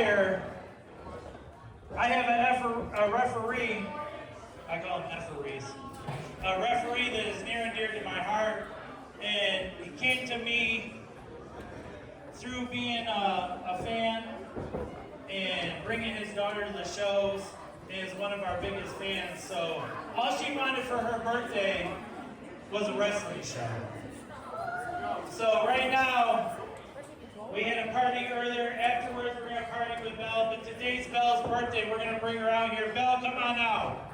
prior, I have a referee, I call them referees, a referee that is near and dear to my heart, and he came to me through being a fan and bringing his daughter to the shows. Is one of our biggest fans, so all she wanted for her birthday was a wrestling show. So right now, we had a party earlier. Afterwards, we're gonna party with Belle, but today's Belle's birthday. We're gonna bring her out here. Belle, come on out.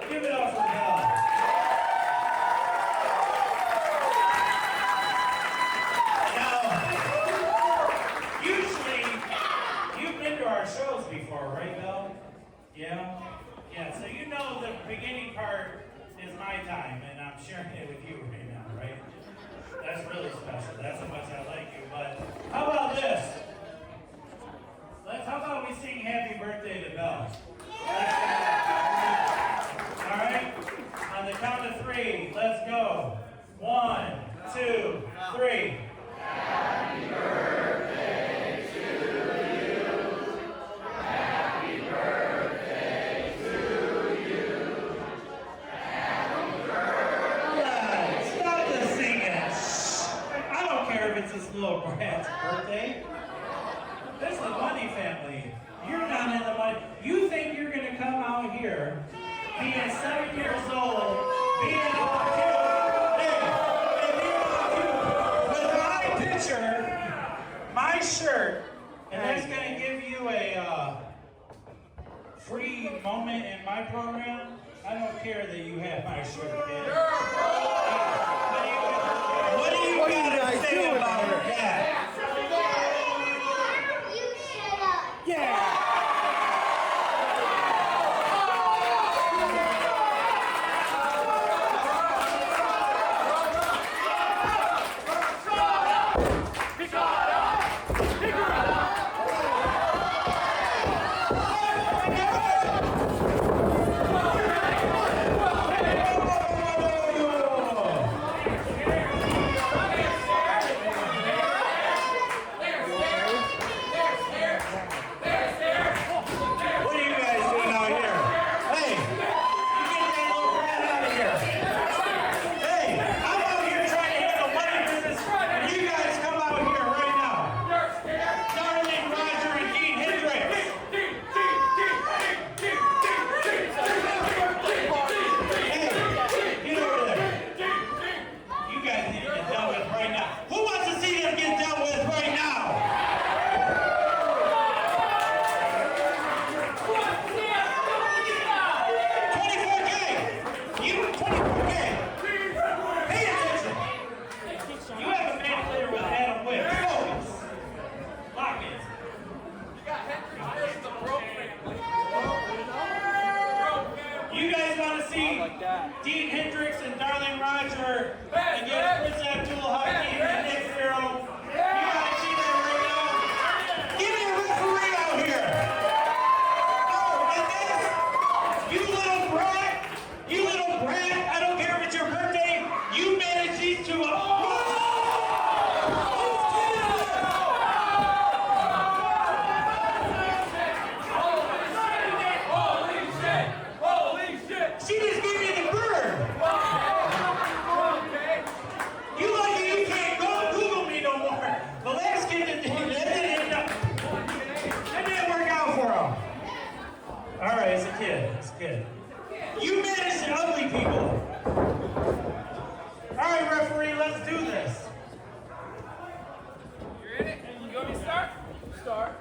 Give it up for Belle. Hendrix and darling Rodger against Abdul, Hakeen, and Xero. You guys see that right now? Give me a referee out here. Oh, and this, you little brat, I don't care if it's your birthday, you manage these two up. She just gave me the bird! Good. You manage the ugly people. All right, referee, let's do this. You ready? You want me to start? Start.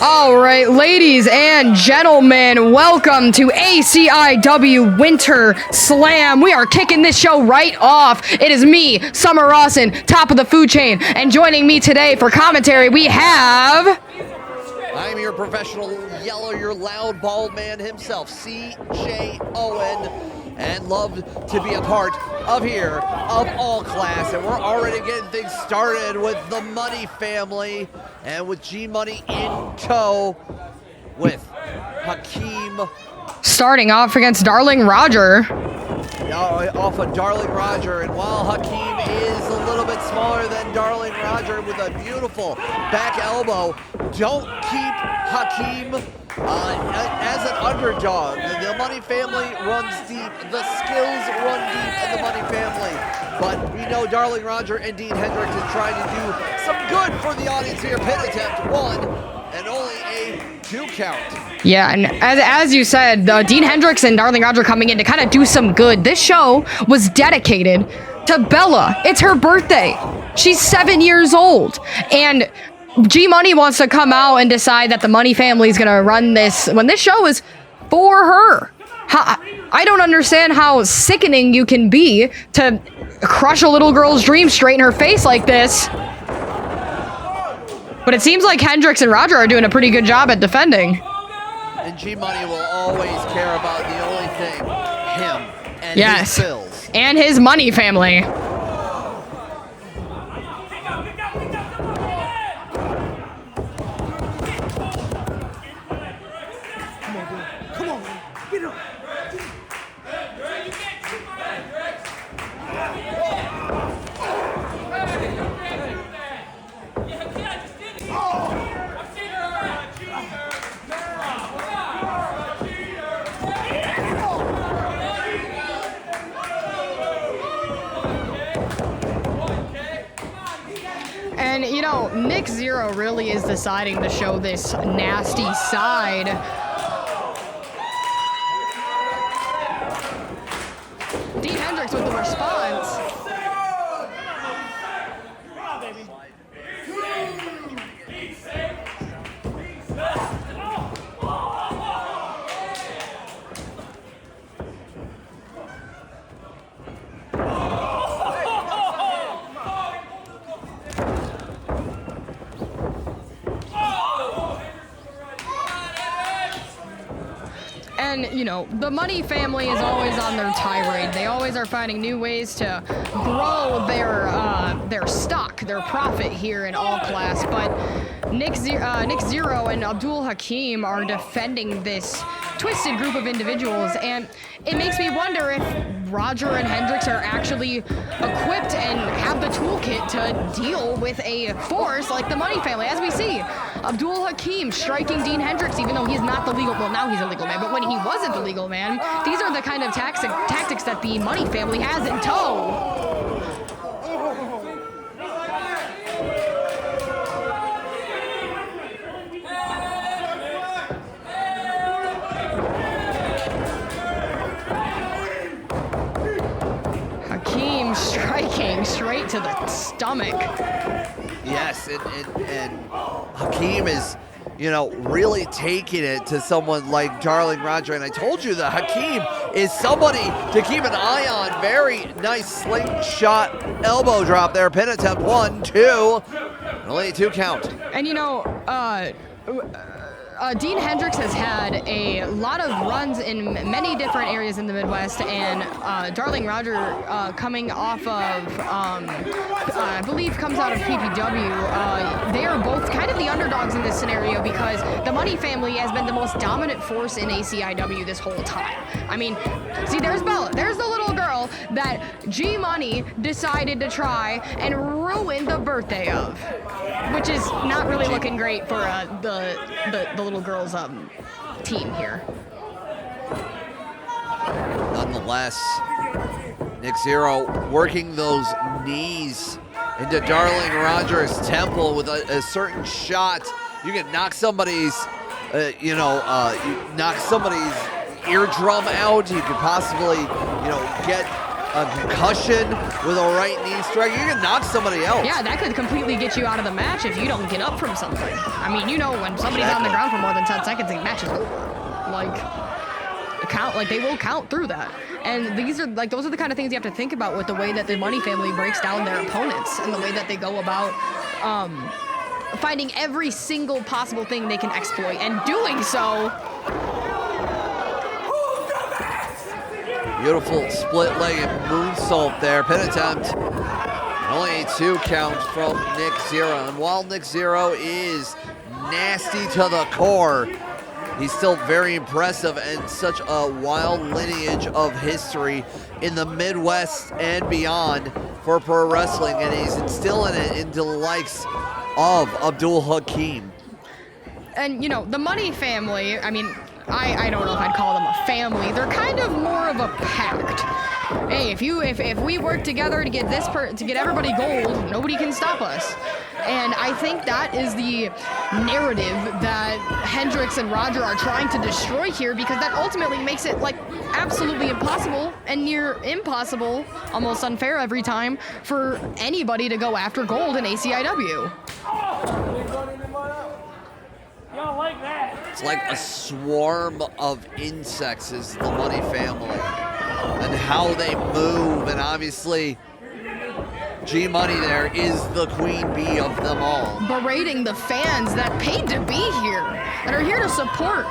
All right, ladies and gentlemen, welcome to ACIW Winter Slam. We are kicking this show right off. It is me, Summer Rawson, top of the food chain, and joining me today for commentary, we have... I'm your professional yeller, your loud bald man himself, CJ Owen, and love to be a part of here, of all class. And we're already getting things started with the Money family, and with G-Money in tow, with Hakeen. Starting off against Darling Rodger. Off of Darling Rodger, and while Hakeen is a little bit smaller than Darling Rodger with a beautiful back elbow, don't keep Hakeen as an underdog. The Money family runs deep, the skills run deep in the Money family, but we know Darling Rodger and Dean Hendrix is trying to do some good for the audience here. Pin attempt 1 and only a 2 count. Yeah, and as you said, Dean Hendrix and Darling Rodger coming in to kind of do some good. This show was dedicated to Bella. It's her birthday. She's 7 years old. And G-Money wants to come out and decide that the Money family is going to run this when this show is for her. I don't understand how sickening you can be to crush a little girl's dream straight in her face like this. But it seems like Hendrix and Rodger are doing a pretty good job at defending. And G-Money will always care about the only thing, him and yes, his bills. And his Money family. Come on, man. Get up. And, you know, Xero really is deciding to show this nasty side. Dean Hendrix with the response. And, you know, the Money family is always on their tirade. They always are finding new ways to grow their stock, their profit here in all class. But Xero and Abdul Hakeen are defending this twisted group of individuals, and it makes me wonder if Rodger and Hendrix are actually equipped and have the toolkit to deal with a force like the Money family. As we see, Abdul Hakeen striking Dean Hendrix, even though he's not the legal, well, now he's a legal man, but when he wasn't the legal man, these are the kind of tactics that the Money family has in tow. Hakeen striking straight to the stomach. Yes, and Hakeen is, you know, really taking it to someone like Darling Rodger. And I told you that Hakeen is somebody to keep an eye on. Very nice slingshot elbow drop there. Pin attempt 1, 2, only a 2 count. And you know, Dean Hendrix has had a lot of runs in many different areas in the Midwest, and Darling Rodger coming off of, I believe comes out of PPW. They are both kind of the underdogs in this scenario because the Money family has been the most dominant force in ACIW this whole time. I mean, see, there's Bella. There's the little girl that G-Money decided to try and ruin the birthday of, which is not really looking great for the little girl's team here. Nonetheless, Xero working those knees into Darling Rodger's temple with a certain shot. You can knock somebody's you knock somebody's eardrum out. You could possibly, get a concussion with a right knee strike. You can knock somebody else. Yeah, that could completely get you out of the match if you don't get up from something. I mean, when somebody's on the ground for more than 10 seconds, the match is over. They will count through that. And those are the kind of things you have to think about with the way that the Money family breaks down their opponents and the way that they go about finding every single possible thing they can exploit, and doing so. Beautiful split leg and moonsault there. Pin attempt. Only a 2 count from Nick Xero. And while Nick Xero is nasty to the core, he's still very impressive and such a wild lineage of history in the Midwest and beyond for pro wrestling. And he's instilling it into the likes of Abdul Hakeen. And, the Money family, I mean, I don't know if I'd call them a family. They're kind of more of a pact. Hey, if we work together to get to get everybody gold, nobody can stop us. And I think that is the narrative that Hendrix and Rodger are trying to destroy here, because that ultimately makes it absolutely impossible and near impossible, almost unfair every time, for anybody to go after gold in ACIW. Y'all like that? It's like a swarm of insects is the Money family, and how they move. And obviously G Money there is the queen bee of them all. Berating the fans that paid to be here, that are here to support.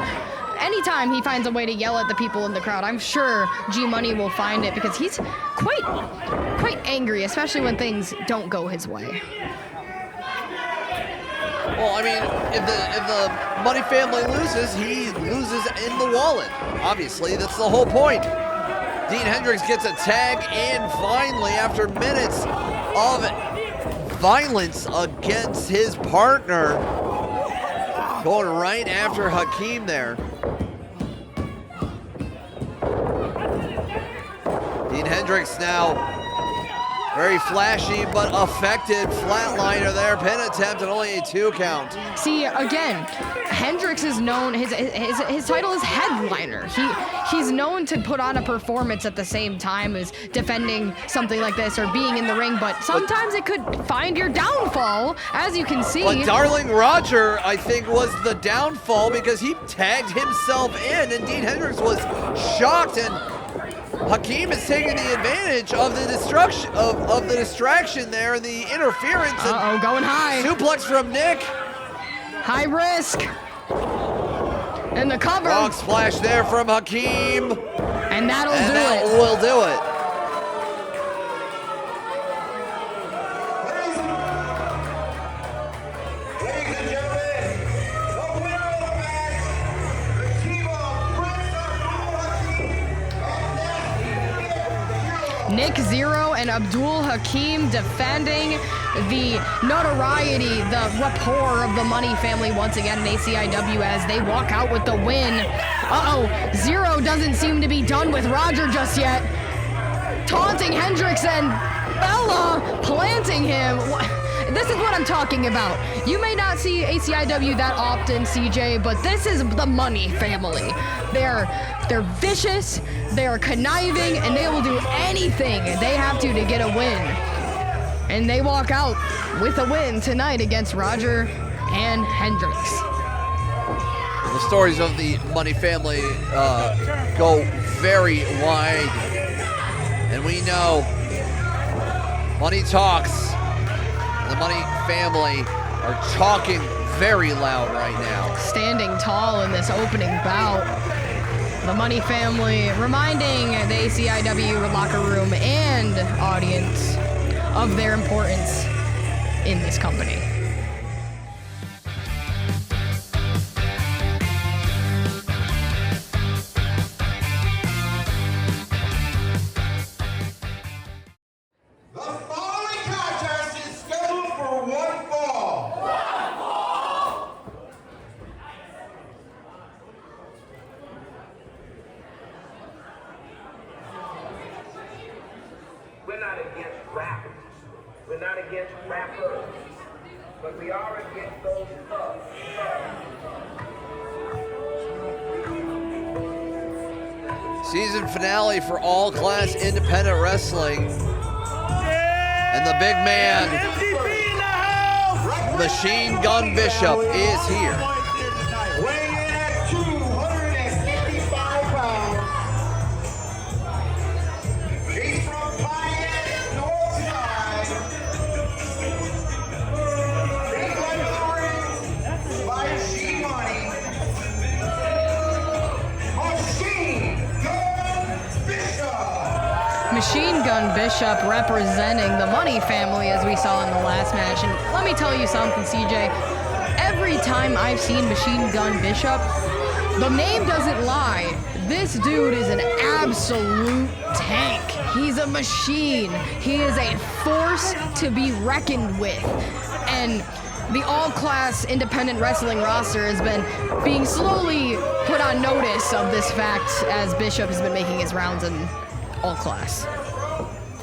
Anytime he finds a way to yell at the people in the crowd, I'm sure G Money will find it, because he's quite angry, especially when things don't go his way. Well, I mean, if the Money family loses, he loses in the wallet. Obviously, that's the whole point. Dean Hendrix gets a tag, and finally, after minutes of violence against his partner, going right after Hakeen there. Dean Hendrix now very flashy but effective flatliner there. Pin attempt and only a 2 count. See, again, Hendrix is known, his title is headliner. He's known to put on a performance at the same time as defending something like this or being in the ring, but sometimes it could find your downfall, as you can see. But Darling Rodger, I think, was the downfall, because he tagged himself in, and Dean Hendrix was shocked, and Hakeen is taking the advantage of the destruction of the distraction there and the interference. Uh-oh, going high. Suplex from Nick. High risk. And the cover. Frog splash there from Hakeen. And that'll do that it. will do it. Nick Xero and Abdul Hakeen defending the notoriety, the rapport of the Money family once again in ACIW as they walk out with the win. Uh-oh, Xero doesn't seem to be done with Rodger just yet. Taunting Hendrix and Bella, planting him. This is what I'm talking about. You may not see ACIW that often, CJ, but this is the Money family. They're vicious, they're conniving, and they will do anything they have to get a win. And they walk out with a win tonight against Rodger and Hendrix. The stories of the Money family go very wide. And we know Money talks. The Money family are talking very loud right now. Standing tall in this opening bout. The Money family reminding the ACIW locker room and audience of their importance in this company. We're not against rappers. We're not against rappers. But we are against those thugs. Season finale for All Class Independent Wrestling. And the big man, Machine Gun Bishop, is here. Weighing in at 265 pounds. He's from Pioneer, Northside. He's like by G-Money. Machine Gun Bishop representing the Money family, as we saw in the last match. And let me tell you something, CJ. Every time I've seen Machine Gun Bishop, the name doesn't lie. This dude is an absolute tank. He's a machine. He is a force to be reckoned with. And the all-class independent wrestling roster has been being slowly put on notice of this fact as Bishop has been making his rounds in all-class.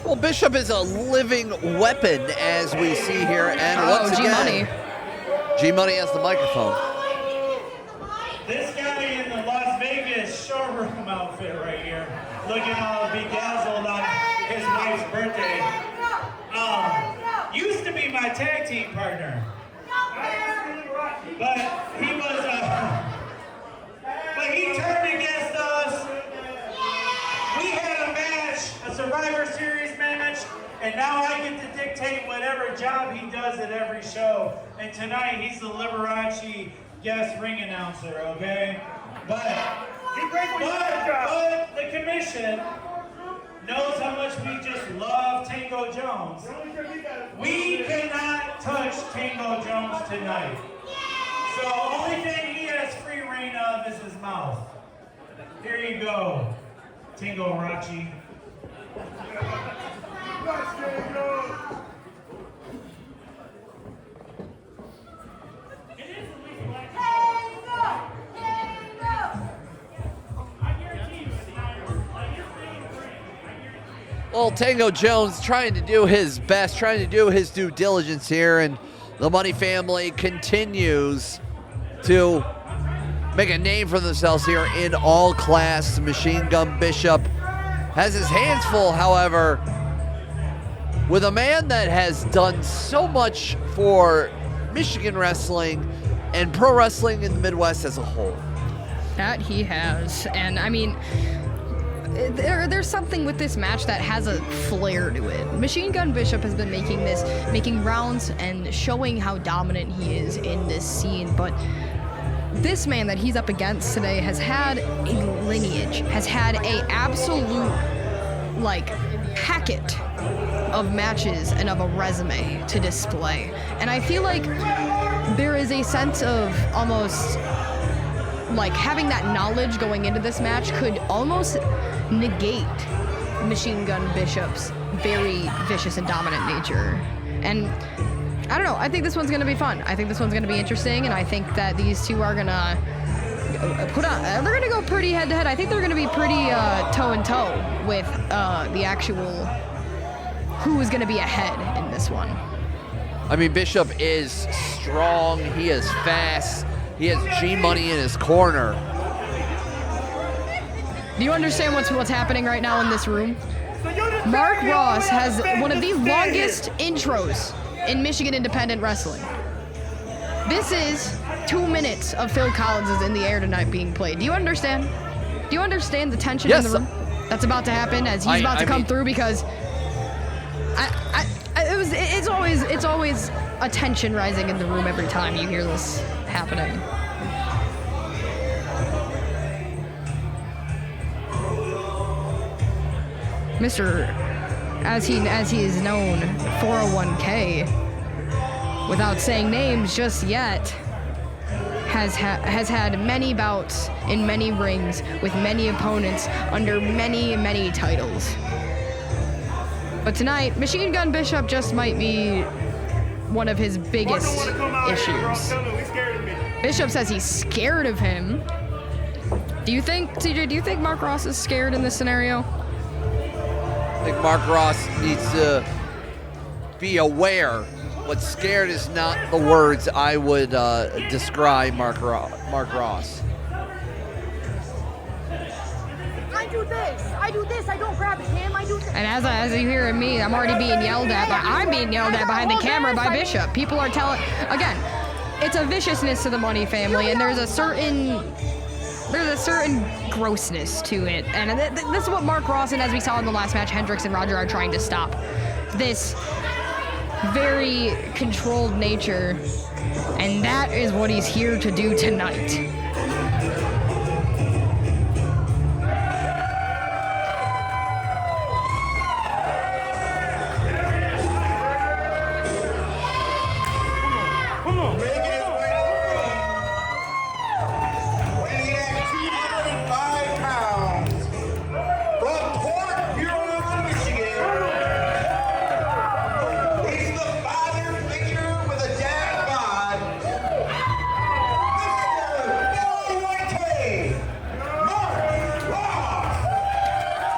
Well, Bishop is a living weapon, as we see here, and once again, G-Money has the microphone. This guy in the Las Vegas showroom outfit right here, looking all bedazzled on his wife's birthday, used to be my tag team partner. But he was, but he turned against us. We had a match, a Survivor Series match, and now I get to dictate whatever job he does at every show. And tonight he's the Liberace guest ring announcer, okay? But the commission knows how much we just love Tango Jones. We cannot touch Tango Jones tonight. So the only thing he has free reign of is his mouth. Here you go, Tango Rachi. Well, Tango Jones trying to do his best, trying to do his due diligence here, and the Money family continues to make a name for themselves here in all class. Machine Gun Bishop has his hands full, however, with a man that has done so much for Michigan wrestling and pro wrestling in the Midwest as a whole. That he has. And I mean, there's something with this match that has a flair to it. Machine Gun Bishop has been making rounds and showing how dominant he is in this scene, but this man that he's up against today has had a lineage, has had a absolute, like, packet of matches and of a resume to display. And I feel like there is a sense of almost, like, having that knowledge going into this match could almost negate Machine Gun Bishop's very vicious and dominant nature. And I don't know, I think this one's gonna be fun. I think this one's gonna be interesting, and I think that these two are gonna they're gonna go pretty head to head. I think they're gonna be pretty toe and toe with the actual who is gonna be ahead in this one. I mean, Bishop is strong, he is fast, he has G-Money in his corner. Do you understand what's happening right now in this room? Mark Ross has one of the longest intros in Michigan independent wrestling. This is 2 minutes of Phil Collins's In the Air Tonight being played. Do you understand? Do you understand the tension in the room that's about to happen as he's about to come through? Because it's always a tension rising in the room every time you hear this happening. Mr. as he is known, 401k, without saying names just yet, has had many bouts in many rings with many opponents under many titles. But tonight, Machine Gun Bishop just might be one of his biggest issues. Bishop says he's scared of him. Do you think, TJ, do you think Mark Ross is scared in this scenario? I think Mark Ross needs to be aware, but scared is not the words I would describe Mark Ross. do this, I don't grab him, I do this. And as you hear me, I'm already being yelled at, but I'm being yelled at behind the camera by Bishop. People are telling, again, it's a viciousness to the Money family, and there's a certain grossness to it. And this is what Mark Ross and, as we saw in the last match, Hendrix and Rodger are trying to stop. This very controlled nature, and that is what he's here to do tonight.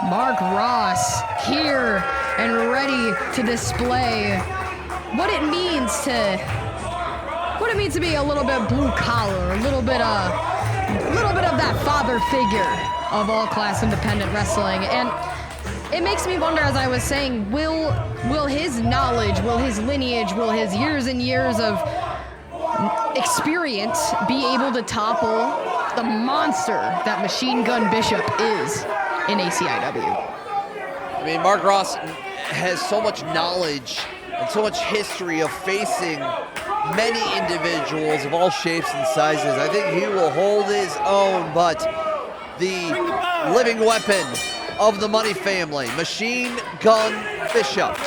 Mark Ross here and ready to display what it means to be a little bit blue collar, a little bit of that father figure of all class independent wrestling. And it makes me wonder, as I was saying, will his knowledge, will his lineage, will his years and years of experience be able to topple the monster that Machine Gun Bishop is in ACIW? I mean, Mark Ross has so much knowledge and so much history of facing many individuals of all shapes and sizes. I think he will hold his own, but the living weapon of the Money family, Machine Gun Bishop,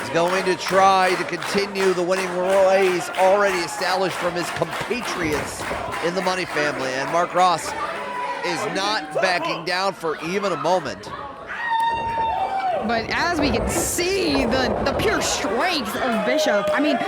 is going to try to continue the winning ways already established from his compatriots in the Money family, and Mark Ross is not backing down for even a moment. But as we can see, the pure strength of Bishop, I mean,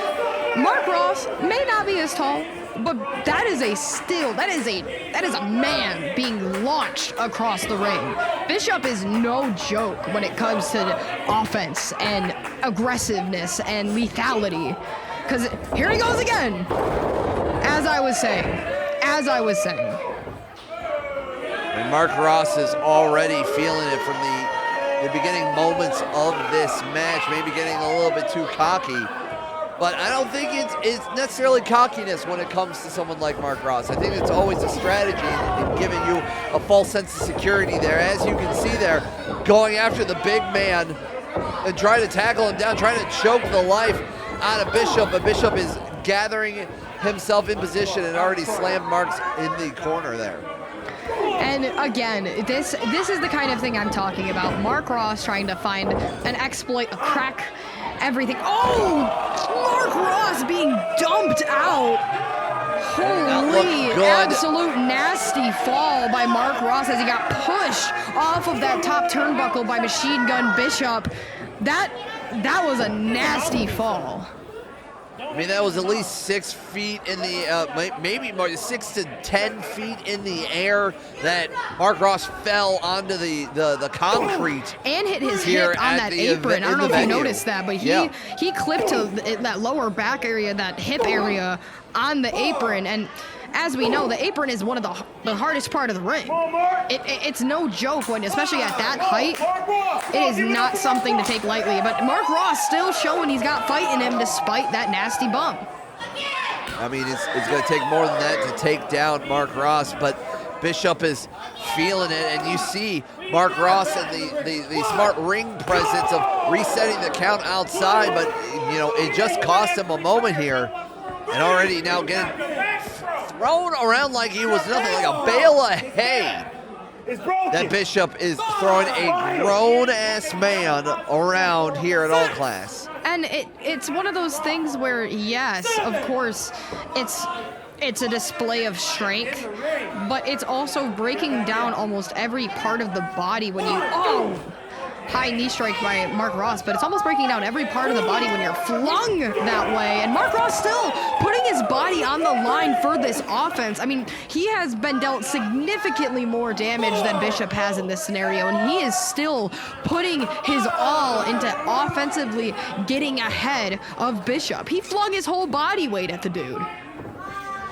Mark Ross may not be as tall, but that is a man being launched across the ring. Bishop is no joke when it comes to offense and aggressiveness and lethality. Because here he goes again, as I was saying. And Mark Ross is already feeling it from the beginning moments of this match, maybe getting a little bit too cocky. But I don't think it's necessarily cockiness when it comes to someone like Mark Ross. I think it's always a strategy in giving you a false sense of security there. As you can see there, going after the big man and trying to tackle him down, trying to choke the life out of Bishop. But Bishop is gathering himself in position and already slammed Marks in the corner there. And again, this is the kind of thing I'm talking about. Mark Ross trying to find an exploit, a crack, everything. Oh, Mark Ross being dumped out. Holy, absolute nasty fall by Mark Ross as he got pushed off of that top turnbuckle by Machine Gun Bishop. That was a nasty fall. I mean, that was at least 6 feet in the, maybe more, 6 to 10 feet in the air that Mark Ross fell onto the concrete. And hit his hip on that apron. I don't know if you noticed that, but he clipped to that lower back area, that hip area on the apron. And as we know, the apron is one of the hardest part of the ring. It's no joke when, especially at that height, it is not something to take lightly. But Mark Ross still showing he's got fight in him despite that nasty bump. I mean, it's going to take more than that to take down Mark Ross, but Bishop is feeling it, and you see Mark Ross and the smart ring presence of resetting the count outside, but, you know, it just cost him a moment here, and already now getting thrown around like he was nothing, like a bale of hay. That Bishop is throwing a grown-ass man around here at All Class. And it's one of those things where, yes, of course, it's a display of strength, but it's also breaking down almost every part of the body when you, high knee strike by Mark Ross, but it's almost breaking down every part of the body when you're flung that way. And Mark Ross still putting his body on the line for this offense. I mean, he has been dealt significantly more damage than Bishop has in this scenario, and he is still putting his all into offensively getting ahead of Bishop. He flung his whole body weight at the dude.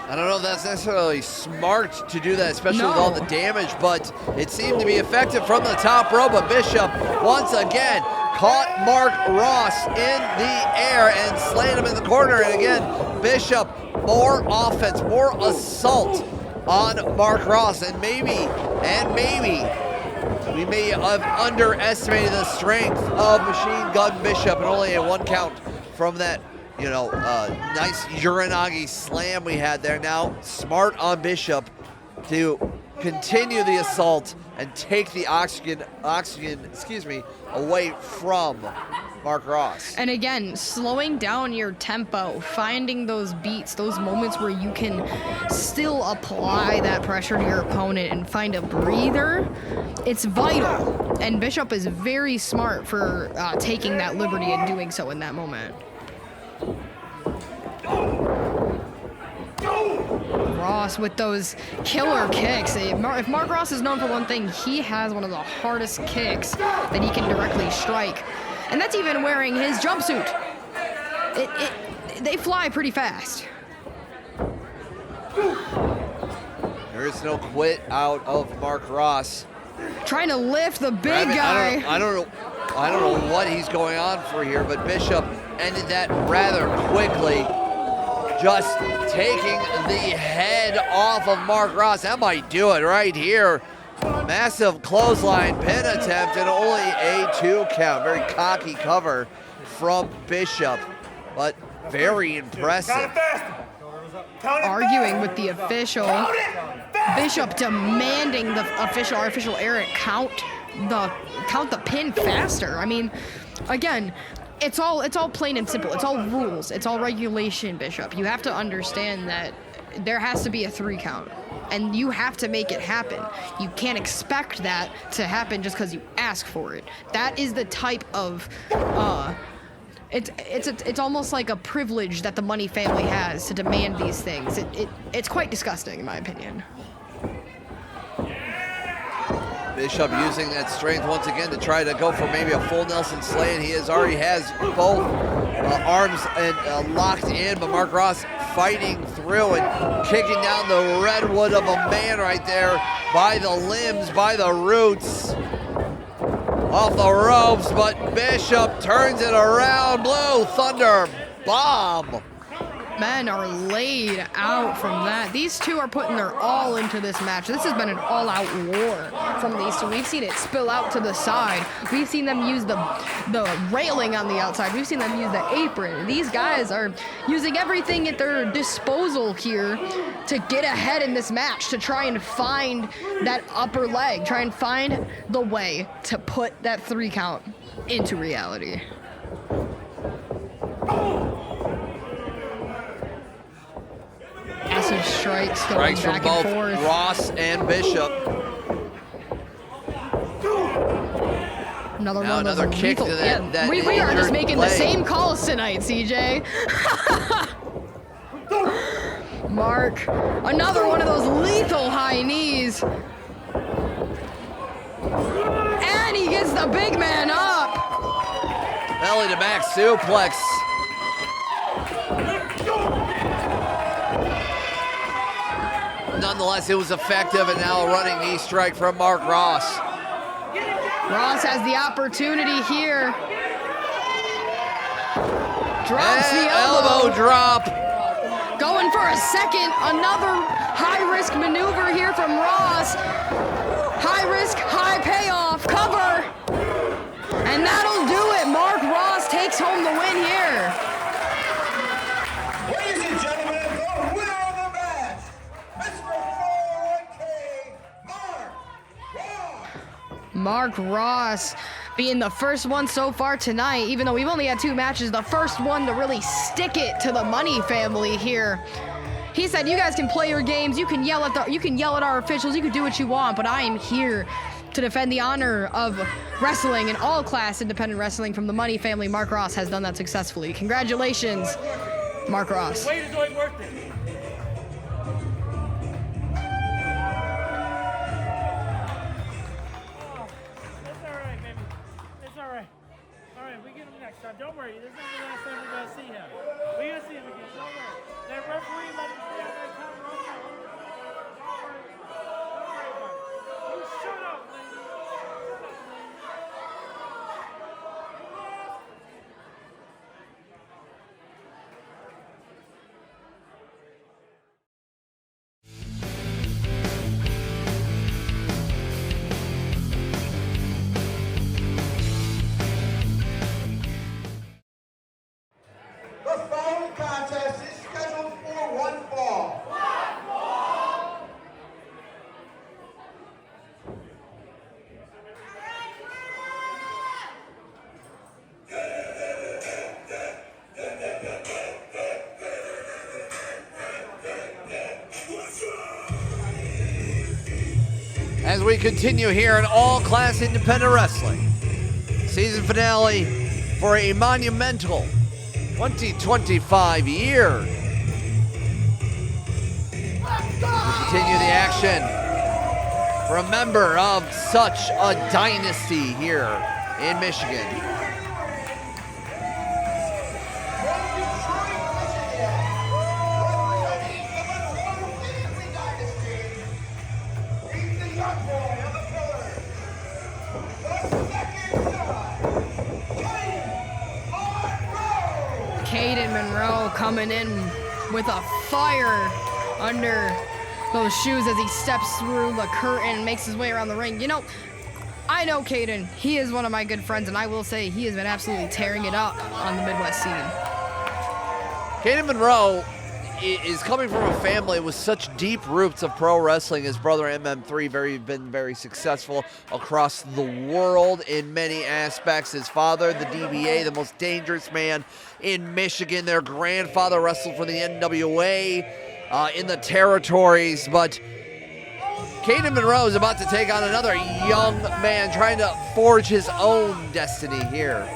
I don't know if that's necessarily smart to do that, especially with all the damage, but it seemed to be effective from the top row. But Bishop, once again, caught Mark Ross in the air and slayed him in the corner. And again, Bishop, more offense, more assault on Mark Ross. And maybe, we may have underestimated the strength of Machine Gun Bishop, and only a 1 count from that, you know, nice Uranagi slam we had there. Now, smart on Bishop to continue the assault and take the oxygen, away from Mark Ross. And again, slowing down your tempo, finding those beats, those moments where you can still apply that pressure to your opponent and find a breather, it's vital. And Bishop is very smart for taking that liberty and doing so in that moment. Ross with those killer kicks. If Mark Ross is known for one thing, he has one of the hardest kicks that he can directly strike. And that's even wearing his jumpsuit. They fly pretty fast. There is no quit out of Mark Ross. Trying to lift the big guy. I don't know what he's going on for here, but Bishop ended that rather quickly. Just taking the head off of Mark Ross. That might do it right here. Massive clothesline pin attempt and only a 2 count. Very cocky cover from Bishop, but very impressive. Arguing with the official. Bishop demanding the official, our official Eric, count the pin faster. I mean, again, it's all plain and simple. It's all rules. It's all regulation, Bishop. You have to understand that there has to be a 3 count, and you have to make it happen. You can't expect that to happen just because you ask for it. That is the type of it's almost like a privilege that the Money family has to demand these things. It's quite disgusting, in my opinion. Bishop using that strength once again to try to go for maybe a full Nelson Slay, and he already has both arms and locked in, but Mark Ross fighting through and kicking down the redwood of a man right there by the limbs, by the roots, off the ropes, but Bishop turns it around. Blue Thunder bomb. Men are laid out from that. These two are putting their all into this match. This has been an all-out war from these two. We've seen it spill out to the side. We've seen them use the railing on the outside. We've seen them use the apron. These guys are using everything at their disposal here to get ahead in this match, to try and find that upper leg, try and find the way to put that 3 count into reality. Massive strikes going back from both and forth. Ross and Bishop. Another kick lethal, to that we are just making leg. the same calls tonight, CJ. Mark, another one of those lethal high knees. And he gets the big man up. Belly to back suplex. Nonetheless, it was effective, and now a running knee strike from Mark Ross. Ross has the opportunity here. Drops the elbow. Drop. Going for a second. Another high-risk maneuver here from Ross. High risk, high payoff. Cover. And that'll do it. Mark Ross takes home the win here. Ladies and gentlemen, the winner of the match, Mr. 401k, Mark Ross being the first one so far tonight, even though we've only had 2 matches, the first one to really stick it to the Money family here. He said, you guys can play your games, you can yell at our officials, you can do what you want, but I am here to defend the honor of wrestling and all class independent wrestling from the Money family. Mark Ross has done that successfully. Congratulations, Mark Ross. Wait until it worked it. Don't worry, this is not the last time we're going to see him. We're going to see him again, don't worry. That referee let him stay on that counter. as we continue here in all-class independent wrestling. Season finale for a monumental 2025 year. We continue the action for a member of such a dynasty here in Michigan. Caden Monroe coming in with a fire under those shoes as he steps through the curtain and makes his way around the ring. You know, I know Caden. He is one of my good friends, and I will say he has been absolutely tearing it up on the Midwest scene. Caden Monroe is coming from a family with such deep roots of pro wrestling. His brother MM3 been very successful across the world in many aspects. His father, the DBA, the most dangerous man in Michigan. Their grandfather wrestled for the NWA in the territories, but Caden Monroe is about to take on another young man trying to forge his own destiny here.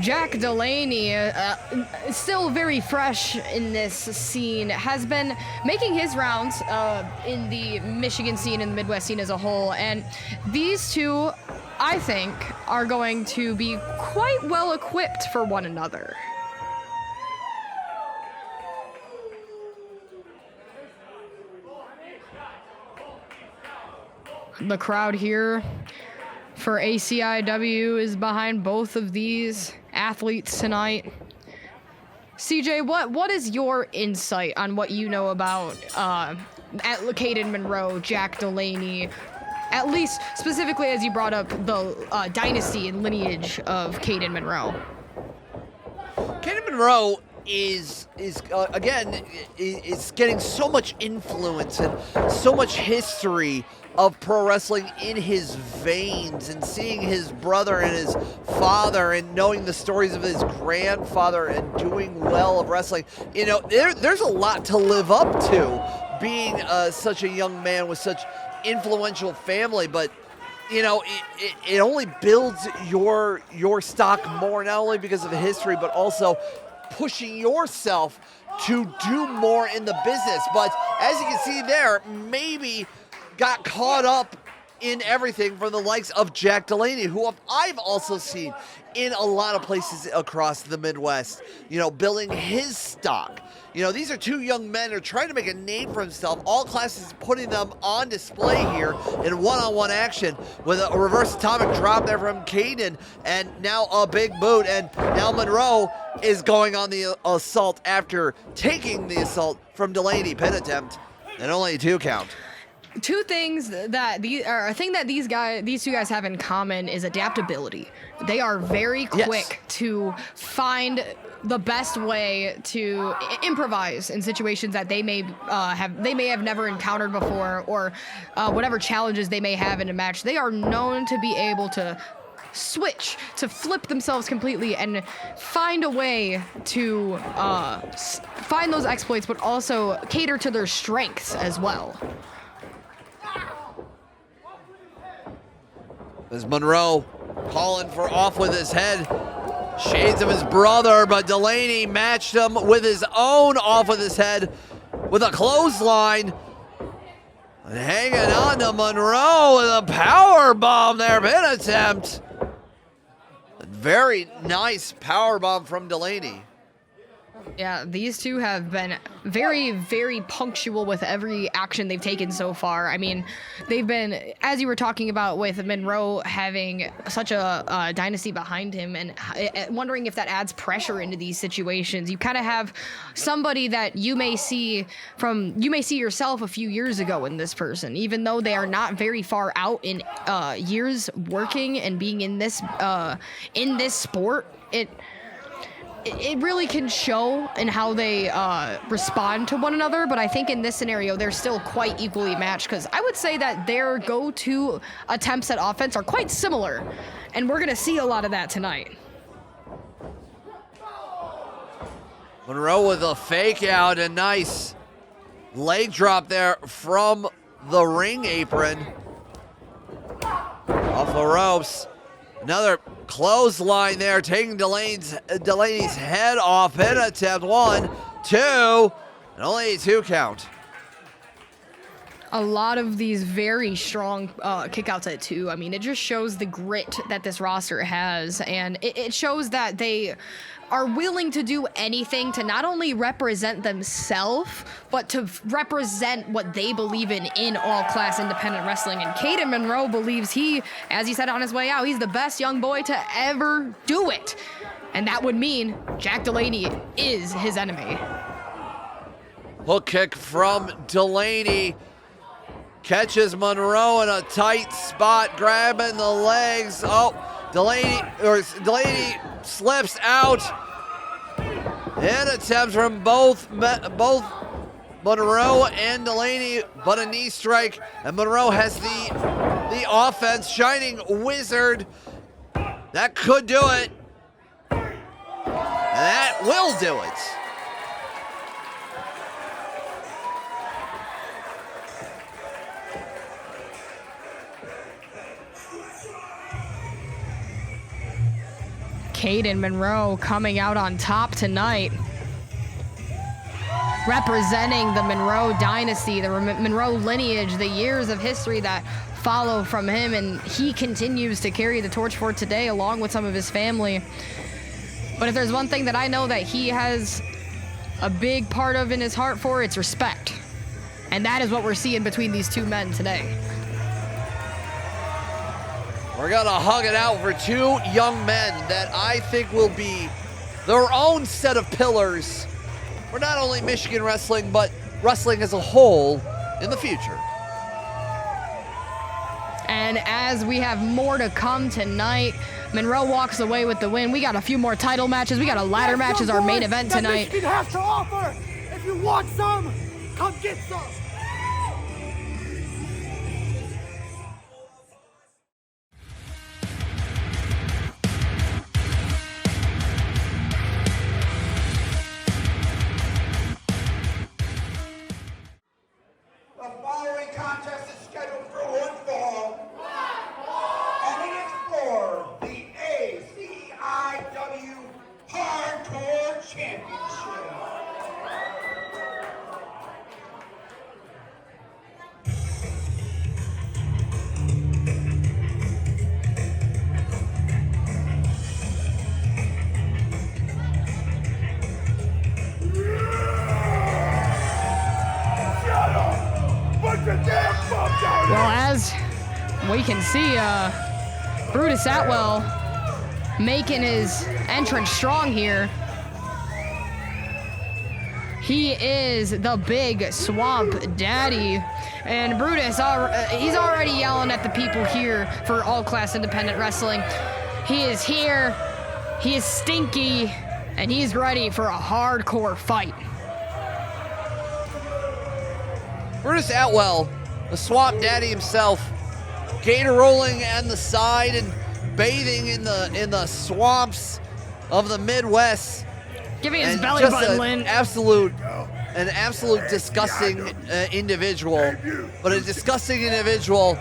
Jack Delaney, still very fresh in this scene, has been making his rounds in the Michigan scene and the Midwest scene as a whole, and these two, I think, are going to be quite well equipped for one another. The crowd here for ACIW is behind both of these athletes tonight. CJ, what is your insight on what you know about Caden Monroe, Jack Delaney, at least specifically as you brought up the dynasty and lineage of Caden Monroe? Caden Monroe is getting so much influence and so much history of pro wrestling in his veins, and seeing his brother and his father and knowing the stories of his grandfather and doing well of wrestling. You know, there's a lot to live up to being such a young man with such influential family, but you know, it only builds your stock more, not only because of the history, but also pushing yourself to do more in the business. But as you can see there, maybe got caught up in everything from the likes of Jack Delaney, who I've also seen in a lot of places across the Midwest, you know, building his stock. You know, these are two young men who are trying to make a name for himself. All classes putting them on display here in one-on-one action with a reverse atomic drop there from Caden, and now a big boot, and now Monroe is going on the assault after taking the assault from Delaney. Pin attempt, and only a 2 count. Two things that a thing that these two guys have in common is adaptability. They are very quick to find the best way to improvise in situations that they may have never encountered before, or whatever challenges they may have in a match. They are known to be able to switch, to flip themselves completely and find a way to find those exploits, but also cater to their strengths as well. As Monroe calling for off with his head. Shades of his brother, but Delaney matched him with his own off with his head with a clothesline. And hanging on to Monroe with a power bomb there, pin attempt. A very nice power bomb from Delaney. Yeah, these two have been very, very punctual with every action they've taken so far. I mean, they've been, as you were talking about with Monroe having such a dynasty behind him, and wondering if that adds pressure into these situations. You kind of have somebody that you may see yourself a few years ago in this person, even though they are not very far out in years working and being in this sport. it really can show in how they respond to one another, but I think in this scenario, they're still quite equally matched, because I would say that their go-to attempts at offense are quite similar, and we're going to see a lot of that tonight. Monroe with a fake out, and nice leg drop there from the ring apron. Off the ropes. Another clothesline there, taking Delaney's head off. Pin attempt, 1, 2, and only a 2 count. A lot of these very strong kickouts at 2. I mean, it just shows the grit that this roster has, and it shows that they are willing to do anything to not only represent themselves, but to represent what they believe in all-class independent wrestling. And Caden Monroe believes he, as he said on his way out, he's the best young boy to ever do it. And that would mean Jack Delaney is his enemy. Hook kick from Delaney. Catches Monroe in a tight spot, grabbing the legs. Oh, Delaney slips out. And attempts from both Monroe and Delaney, but a knee strike. And Monroe has the offense, Shining Wizard. That could do it. And that will do it. Caden Monroe coming out on top tonight, representing the Monroe dynasty, the Monroe lineage, the years of history that follow from him, and he continues to carry the torch for today along with some of his family. But if there's one thing that I know that he has a big part of in his heart for, it's respect. And that is what we're seeing between these two men today. We're gonna hug it out for 2 young men that I think will be their own set of pillars for not only Michigan wrestling, but wrestling as a whole in the future. And as we have more to come tonight, Monroe walks away with the win. We got a few more title matches. We got a ladder match as our main event tonight. Michigan has to offer. If you want some, come get some. The following contest is scheduled for one fall, and it is for the ACIW Hardcore Championship. Well, as we can see, Brutus Atwell making his entrance strong here. He is the big Swamp Daddy. And Brutus, he's already yelling at the people here for all-class independent wrestling. He is here, he is stinky, and he's ready for a hardcore fight. Brutus Atwell, the Swamp Daddy himself, gator rolling on the side and bathing in the swamps of the Midwest. Giving his And belly just button an lint. absolute disgusting individual. But a disgusting individual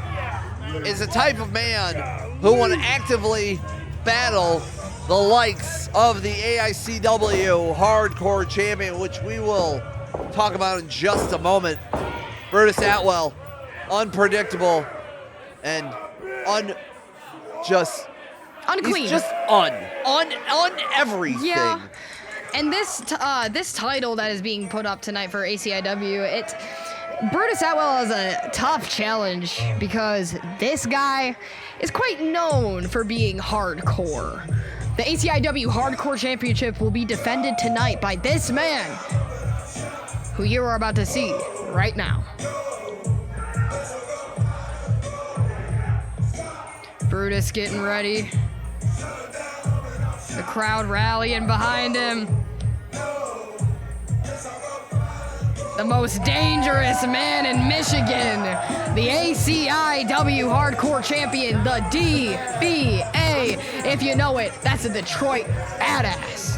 is a type of man who will actively battle the likes of the AICW Hardcore Champion, which we will talk about in just a moment. Brutus Atwell, unpredictable and unclean. He's just on everything. Yeah. And this title that is being put up tonight for ACIW, Brutus Atwell is a tough challenge because this guy is quite known for being hardcore. The ACIW Hardcore Championship will be defended tonight by this man, who you are about to see right now. Brutus getting ready. The crowd rallying behind him. The most dangerous man in Michigan, the ACIW Hardcore Champion, the DBA. If you know it, that's a Detroit badass.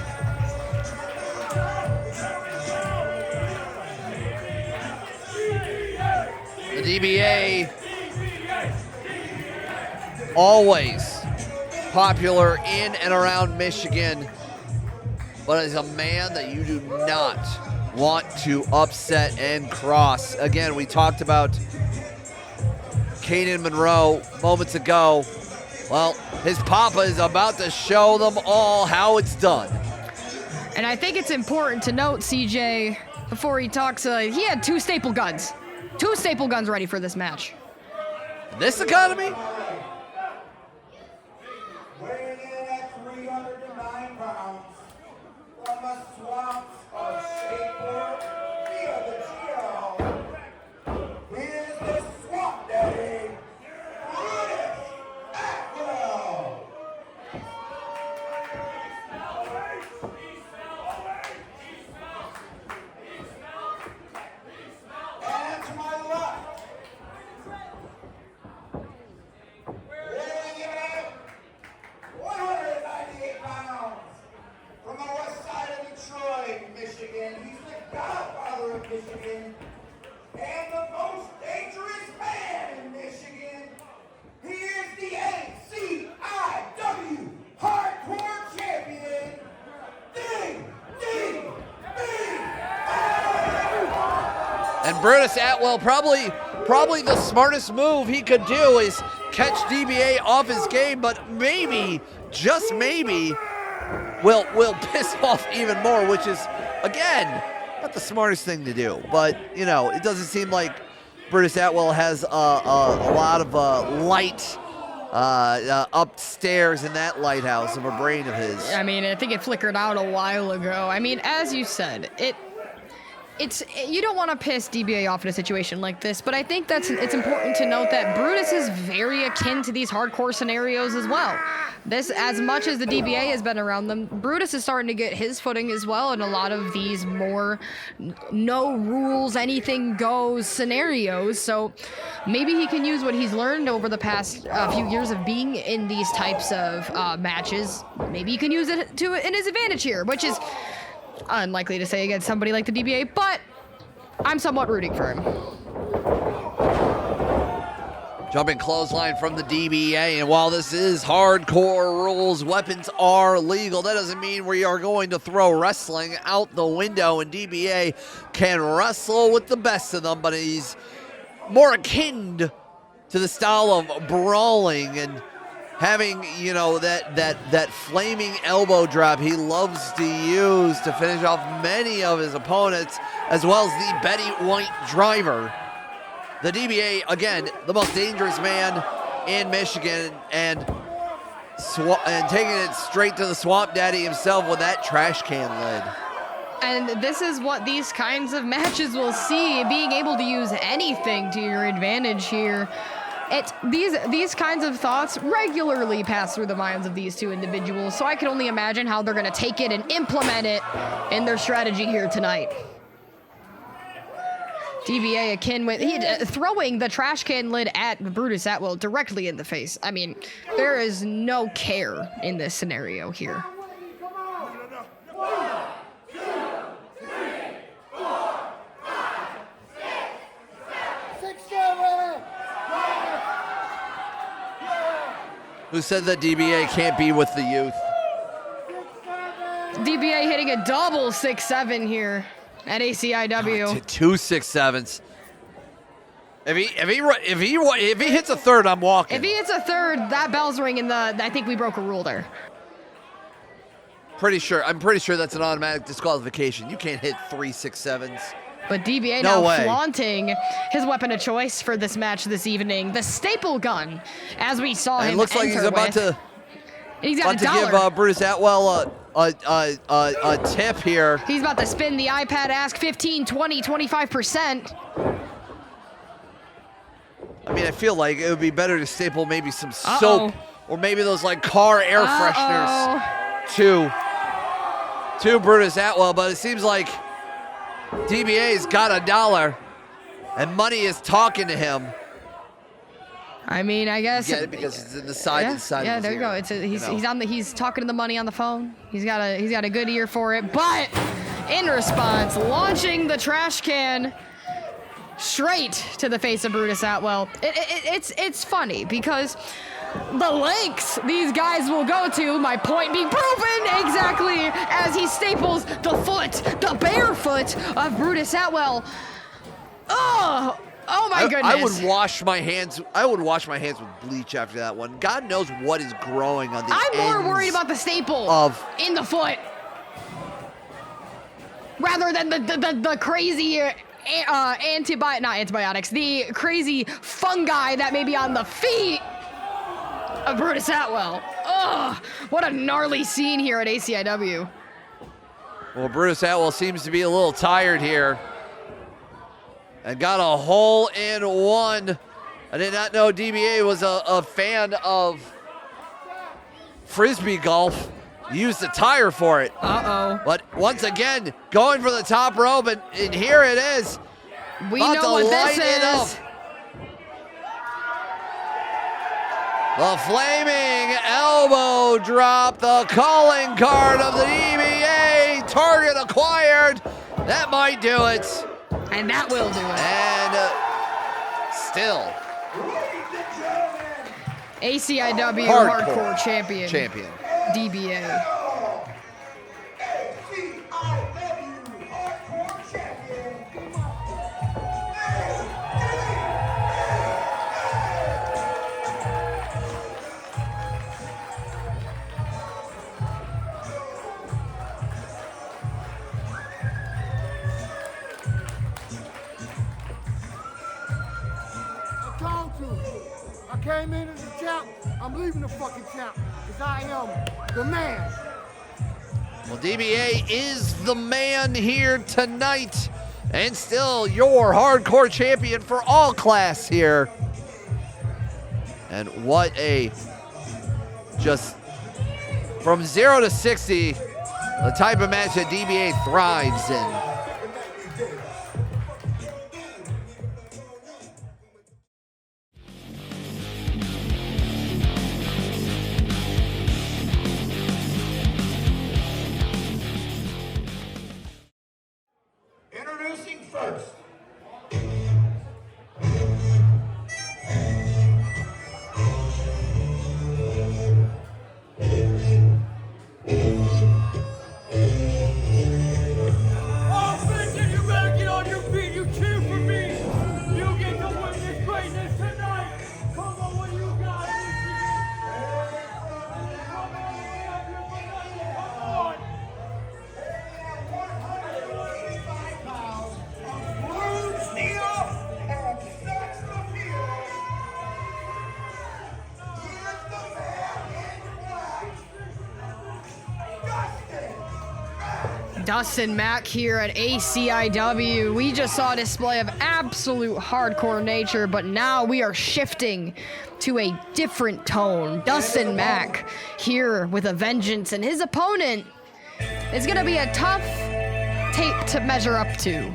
The DBA, always popular in and around Michigan, but is a man that you do not want to upset and cross. Again, we talked about Caden Monroe moments ago. Well, his papa is about to show them all how it's done. And I think it's important to note, CJ, before he talks, he had 2 staple guns. 2 staple guns ready for this match. This economy? Weighing in at 309 pounds from the swamps of Shaper via the Xero. Here's the swamp daddy, Brutus Atwell. And to my left, weighing in at 198 pounds from the west side of Detroit, Michigan. He's the godfather of Michigan and the most dangerous man in Michigan. He is the ACIW Hardcore Champion, DBA. And Brutus Atwell, probably the smartest move he could do is catch DBA off his game, but maybe, just maybe, will piss off even more, which is, again, not the smartest thing to do. But, you know, it doesn't seem like Brutus Atwell has a lot of light upstairs in that lighthouse of a brain of his. I mean, I think it flickered out a while ago. I mean, as you said, you don't want to piss DBA off in a situation like this, but I think it's important to note that Brutus is very akin to these hardcore scenarios as well. This, as much as the DBA has been around them, Brutus is starting to get his footing as well in a lot of these more no rules, anything goes scenarios. So maybe he can use what he's learned over the past few years of being in these types of matches. Maybe he can use it in his advantage here, which is unlikely to say against somebody like the DBA, but I'm somewhat rooting for him. Jumping clothesline from the DBA, and while this is hardcore rules, weapons are legal. That doesn't mean we are going to throw wrestling out the window, and DBA can wrestle with the best of them, but he's more akin to the style of brawling and having, you know, that flaming elbow drop he loves to use to finish off many of his opponents, as well as the Betty White driver. The DBA, again, the most dangerous man in Michigan, and taking it straight to the Swamp Daddy himself with that trash can lid. And this is what these kinds of matches will see, being able to use anything to your advantage here. These kinds of thoughts regularly pass through the minds of these two individuals, so I can only imagine how they're going to take it and implement it in their strategy here tonight. DBA akin with throwing the trash can lid at Brutus Atwell directly in the face. I mean, there is no care in this scenario here. Who said that DBA can't be with the youth? DBA hitting a double 6-7 here at ACIW. 2 6-7s. If he hits a third, I'm walking. If he hits a third, that bell's ringing. I think we broke a rule there. I'm pretty sure that's an automatic disqualification. You can't hit 3 6-7s. But DBA No now way. Flaunting his weapon of choice for this match this evening, the staple gun, as we saw him. It looks like he's about to He's got give Brutus Atwell a tip here. He's about to spin the iPad, ask 15, 20, 25%. I mean, I feel like it would be better to staple maybe some soap or maybe those like car air fresheners. to Brutus Atwell, but it seems like DBA's got $1 and money is talking to him. I mean, I guess Get it because it's in the side yeah, of the side. yeah, of his there you go. ear, He's talking to the money on the phone. He's got a good ear for it. But in response, launching the trash can straight to the face of Brutus Atwell. It's funny because the lengths these guys will go to, my point being proven exactly as he staples the bare foot of Brutus Atwell. Oh my goodness. I would wash my hands. I would wash my hands with bleach after that one. God knows what is growing on the I'm more ends worried about the staple in the foot rather than the crazy the crazy fungi that may be on the feet of Brutus Atwell. Ugh, what a gnarly scene here at ACIW. Well, Brutus Atwell seems to be a little tired here. And got a hole-in-one. I did not know DBA was a fan of Frisbee golf. Used a tire for it. Uh-oh. But once again, going for the top rope, and here it is. We About know to what light this it up. is. The flaming elbow drop, the calling card of the DBA. Target acquired. That might do it. And that will do it. And still, ACIW Hardcore Hardcore Champion. DBA. ACIW Hardcore Champion. I came in as a champ. I'm leaving the fucking champ because I am the man. well, DBA is the man here tonight, and still your hardcore champion for all class here. And what a, just from 0 to 60, the type of match that DBA thrives in. Introducing first. Oh, Fenton, you better get on your feet. You cheer for me. You get to witness greatness tonight. Come on, what do you got? Come on. 185 pounds of blue steel and sex appeal. He is the man in black. Dustin Mack here at ACIW. We just saw a display of absolute hardcore nature, but now we are shifting to a different tone. Dustin Mack here with a vengeance, and his opponent is going to be a tough tape to measure up to.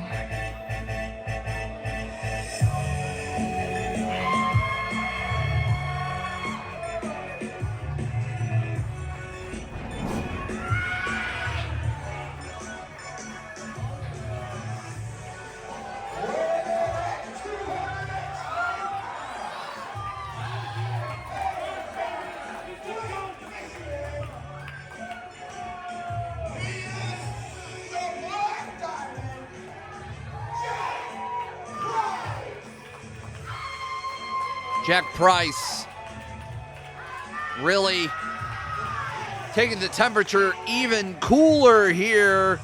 Jack Price really taking the temperature even cooler here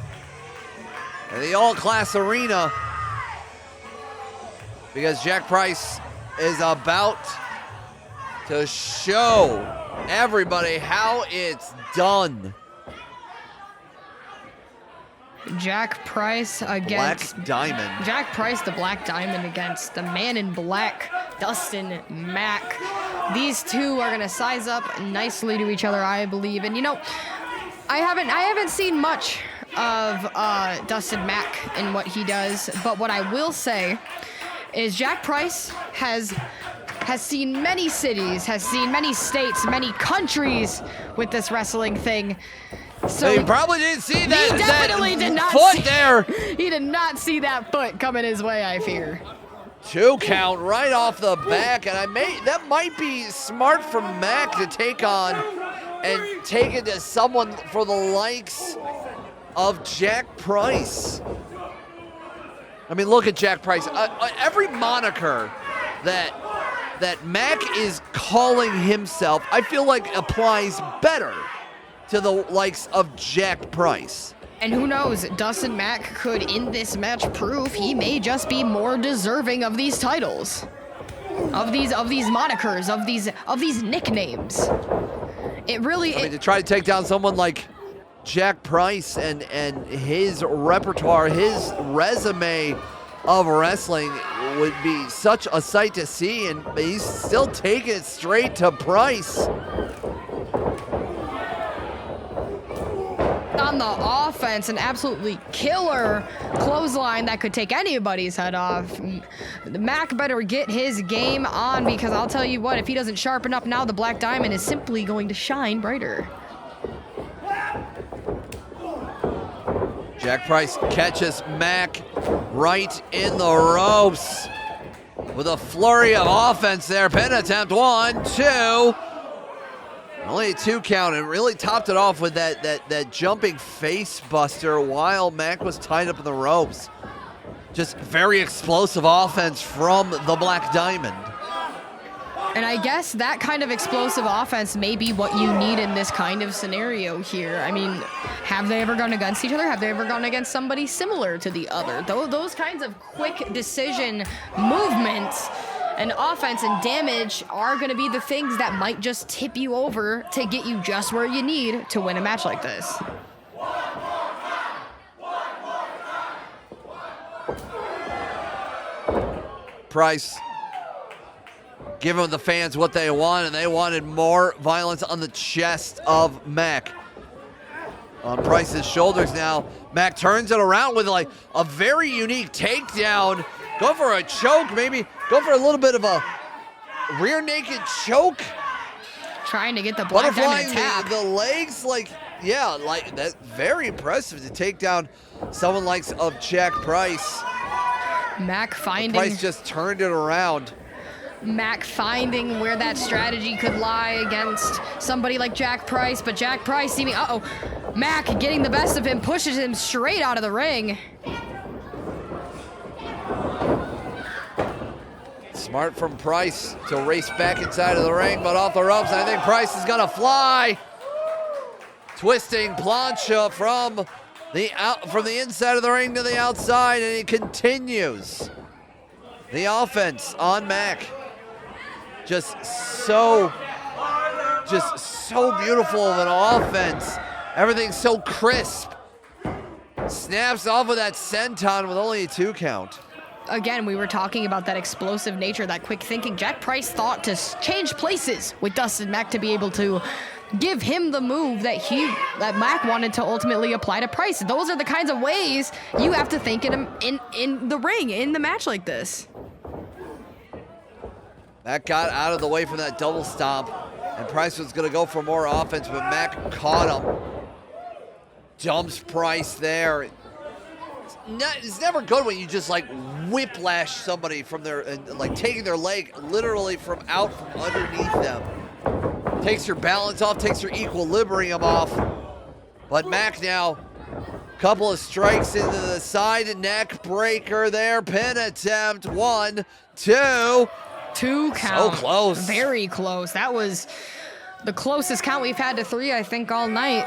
in the all-class arena, because Jack Price is about to show everybody how it's done. Jack Price against Black Diamond. Jack Price, the Black Diamond, against the man in black, Dustin Mack. These two are going to size up nicely to each other, I believe. And, you know, I haven't seen much of Dustin Mack in what he does, but what I will say is Jack Price has seen many cities, has seen many states, many countries with this wrestling thing. So he probably didn't see that. He definitely did not foot see, there. He did not see that foot coming his way, I fear. 2 count right off the back, and that might be smart from Mack to take on and take it to someone for the likes of Jack Price. I mean, look at Jack Price. Every moniker that Mack is calling himself, I feel like applies better to the likes of Jack Price. And who knows, Dustin Mack could, in this match, prove he may just be more deserving of these titles, of these monikers, of these nicknames. It really. I mean, to try to take down someone like Jack Price and his repertoire, his resume of wrestling would be such a sight to see, and he's still taking it straight to Price. On the offense, an absolutely killer clothesline that could take anybody's head off. Mack better get his game on, because I'll tell you what, if he doesn't sharpen up now, the Black Diamond is simply going to shine brighter. Jack Price catches Mack right in the ropes with a flurry of offense there. Pin attempt, 1, 2. Only a 2 count, and really topped it off with that jumping face buster while Mack was tied up in the ropes. Just very explosive offense from the Black Diamond. And I guess that kind of explosive offense may be what you need in this kind of scenario here. I mean, have they ever gone against each other? Have they ever gone against somebody similar to the other? Those kinds of quick decision movements and offense and damage are going to be the things that might just tip you over to get you just where you need to win a match like this. Price giving the fans what they want, and they wanted more violence on the chest of Mack. On Price's shoulders now, Mack turns it around with like a very unique takedown. Go for a choke, maybe. Go for a little bit of a rear naked choke. Trying to get the Black Diamond Butterflying tap. the legs, like, yeah, like that's very impressive to take down someone like of Jack Price. Mack finding. Price just turned it around. Mack finding where that strategy could lie against somebody like Jack Price, but Jack Price seeming, Mack getting the best of him, pushes him straight out of the ring. Smart from Price to race back inside of the ring, but off the ropes. I think Price is gonna fly. Twisting plancha from the inside of the ring to the outside, and he continues the offense on Mack. Just so beautiful of an offense. Everything's so crisp. Snaps off of that senton with only a 2 count. Again, we were talking about that explosive nature, that quick thinking. Jack Price thought to change places with Dustin Mack to be able to give him the move that Mack wanted to ultimately apply to Price. Those are the kinds of ways you have to think in the ring, in the match like this. Mack got out of the way from that double stomp, and Price was going to go for more offense, but Mack caught him. Dumps Price there. It's never good when you just like whiplash somebody from their, like taking their leg literally from underneath them. Takes your balance off, takes your equilibrium off. But Mack now, couple of strikes into the side, neck breaker there, pin attempt, 1, 2. 2 count. So close. Very close. That was the closest count we've had to 3, I think, all night.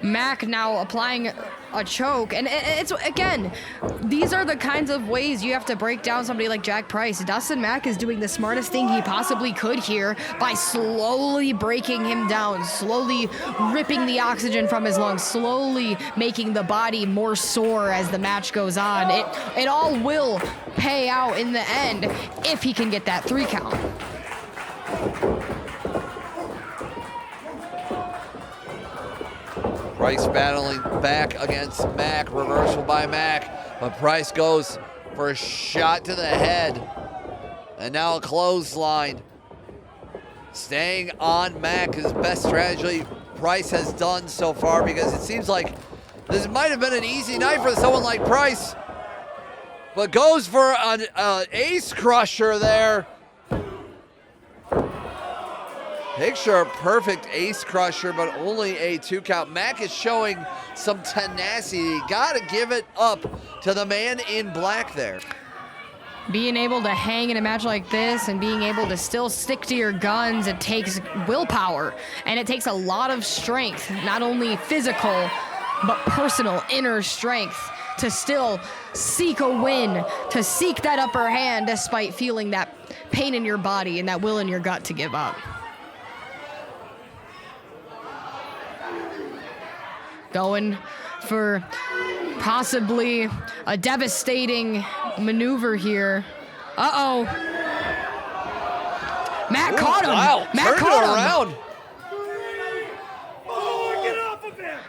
Mack now applying a choke. And it's, again, these are the kinds of ways you have to break down somebody like Jack Price. Dustin Mack is doing the smartest thing he possibly could here by slowly breaking him down, slowly ripping the oxygen from his lungs, slowly making the body more sore as the match goes on. It all will pay out in the end if he can get that 3 count. Price battling back against Mack. Reversal by Mack. But Price goes for a shot to the head. And now a clothesline. Staying on Mack is best strategy Price has done so far, because it seems like this might have been an easy night for someone like Price. But goes for an ace crusher there. Picture a perfect ace crusher, but only a 2 count. Mack is showing some tenacity. Got to give it up to the man in black there. Being able to hang in a match like this and being able to still stick to your guns, it takes willpower, and it takes a lot of strength, not only physical, but personal inner strength, to still seek a win, to seek that upper hand despite feeling that pain in your body and that will in your gut to give up. Going for possibly a devastating maneuver here. Uh-oh. Mack caught him. Wow, Mack turned caught it him. around.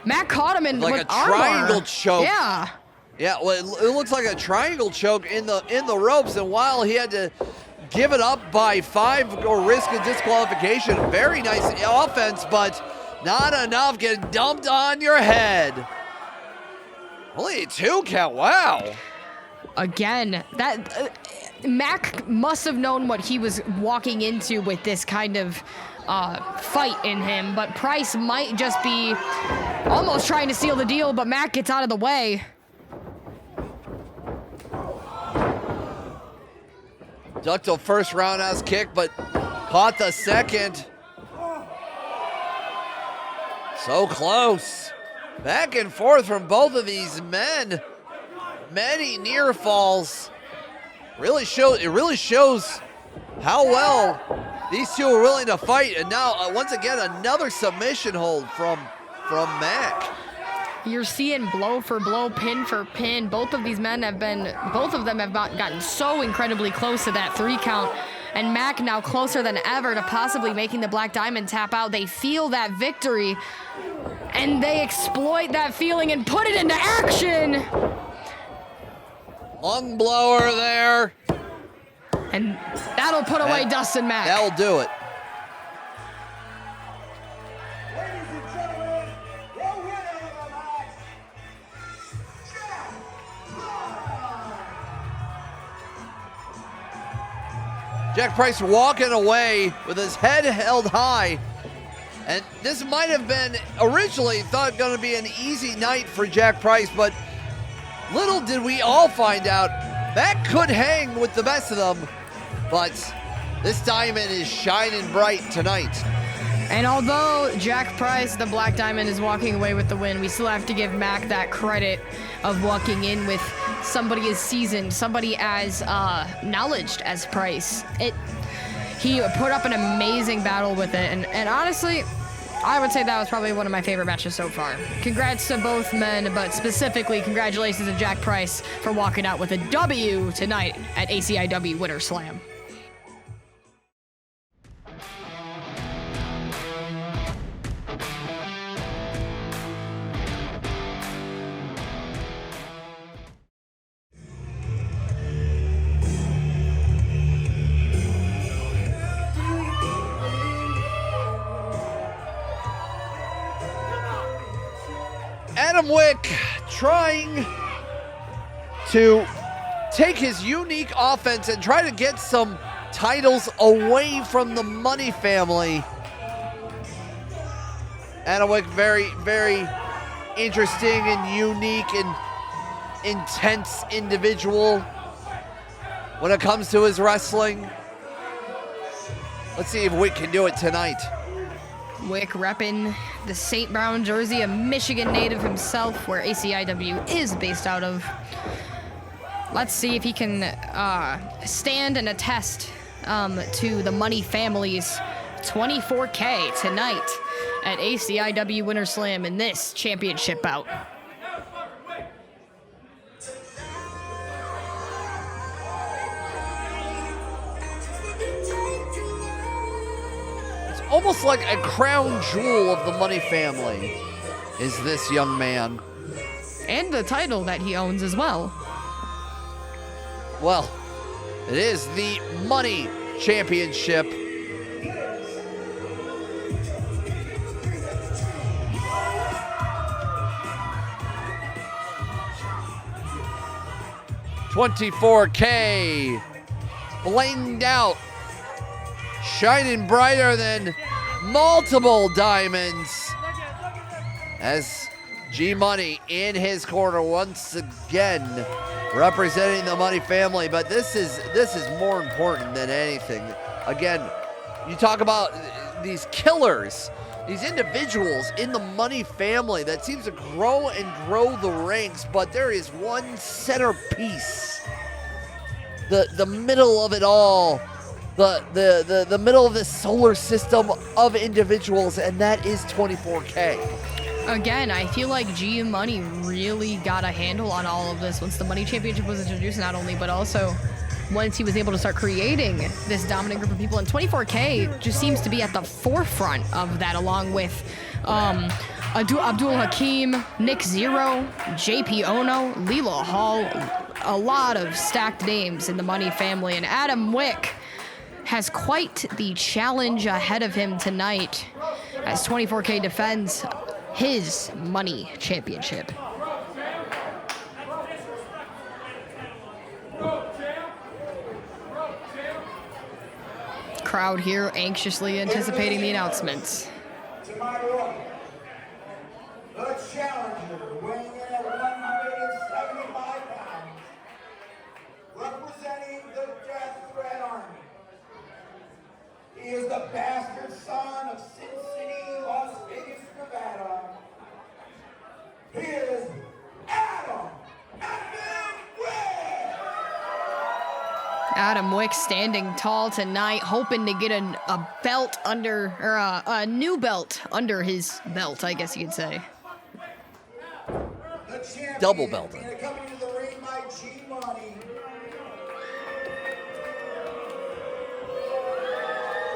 Mack caught him in Like with a armbar. triangle choke. Yeah. Yeah, well, it looks like a triangle choke in the ropes, and while he had to give it up by 5 or risk a disqualification, very nice offense, but not enough. Get dumped on your head. Only a 2 count, wow. Again, that Mack must have known what he was walking into with this kind of fight in him, but Price might just be almost trying to seal the deal, but Mack gets out of the way. Ducked a first roundhouse kick, but caught the second. So close. Back and forth from both of these men. Many near falls. It really shows how well these two are willing to fight. And now, once again, another submission hold from Mack. You're seeing blow for blow, pin for pin. Both of them have gotten so incredibly close to that 3 count. And Mack now closer than ever to possibly making the Black Diamond tap out. They feel that victory, and they exploit that feeling and put it into action. Lung blower there. And that'll put away Dustin Mack. That'll do it. Ladies and gentlemen, the winner of the match, Jack Price walking away with his head held high. And this might have been originally thought going to be an easy night for Jack Price, but little did we all find out that could hang with the best of them. But this diamond is shining bright tonight. And although Jack Price, the Black Diamond, is walking away with the win, we still have to give Mack that credit of walking in with somebody as seasoned, somebody as knowledged as Price. He put up an amazing battle with it, and honestly, I would say that was probably one of my favorite matches so far. Congrats to both men, but specifically congratulations to Jack Price for walking out with a W tonight at ACIW Winter Slam. Wick trying to take his unique offense and try to get some titles away from the Money family. Wick, very, very interesting and unique and intense individual when it comes to his wrestling. Let's see if Wick can do it tonight. Wick repping the St. Brown jersey, a Michigan native himself, where ACIW is based out of. Let's see if he can stand and attest to the Money family's 24K tonight at ACIW Winter Slam in this championship bout. Almost like a crown jewel of the Money family. is this young man. And the title that he owns as well. Well, it is the Money Championship. $24K, blinged out, shining brighter than multiple diamonds, as G Money in his corner once again, representing the Money family. But this is more important than anything. Again, you talk about these killers, these individuals in the Money family that seems to grow and grow the ranks, but there is one centerpiece, the middle of it all, the middle of this solar system of individuals, and that is 24K. Again, I feel like G Money really got a handle on all of this once the Money Championship was introduced, not only, but also once he was able to start creating this dominant group of people. And 24K just seems to be at the forefront of that, along with Abdul, Hakeen, Nick Xero, JP Ono, Leela Hall, a lot of stacked names in the Money family. And Adam Wick has quite the challenge ahead of him tonight as 24K defends his Money Championship. Crowd here anxiously anticipating the announcements. To my right, the challenger, weighing in at 175 pounds, representing the Death Threat Army. He is the bastard son of Sin City, Las Vegas, Nevada. He is Adam Wick! Adam Wick standing tall tonight, hoping to get a belt under, or a new belt under his belt, I guess you could say. The champion, Double belted. and coming to the ring by G Money.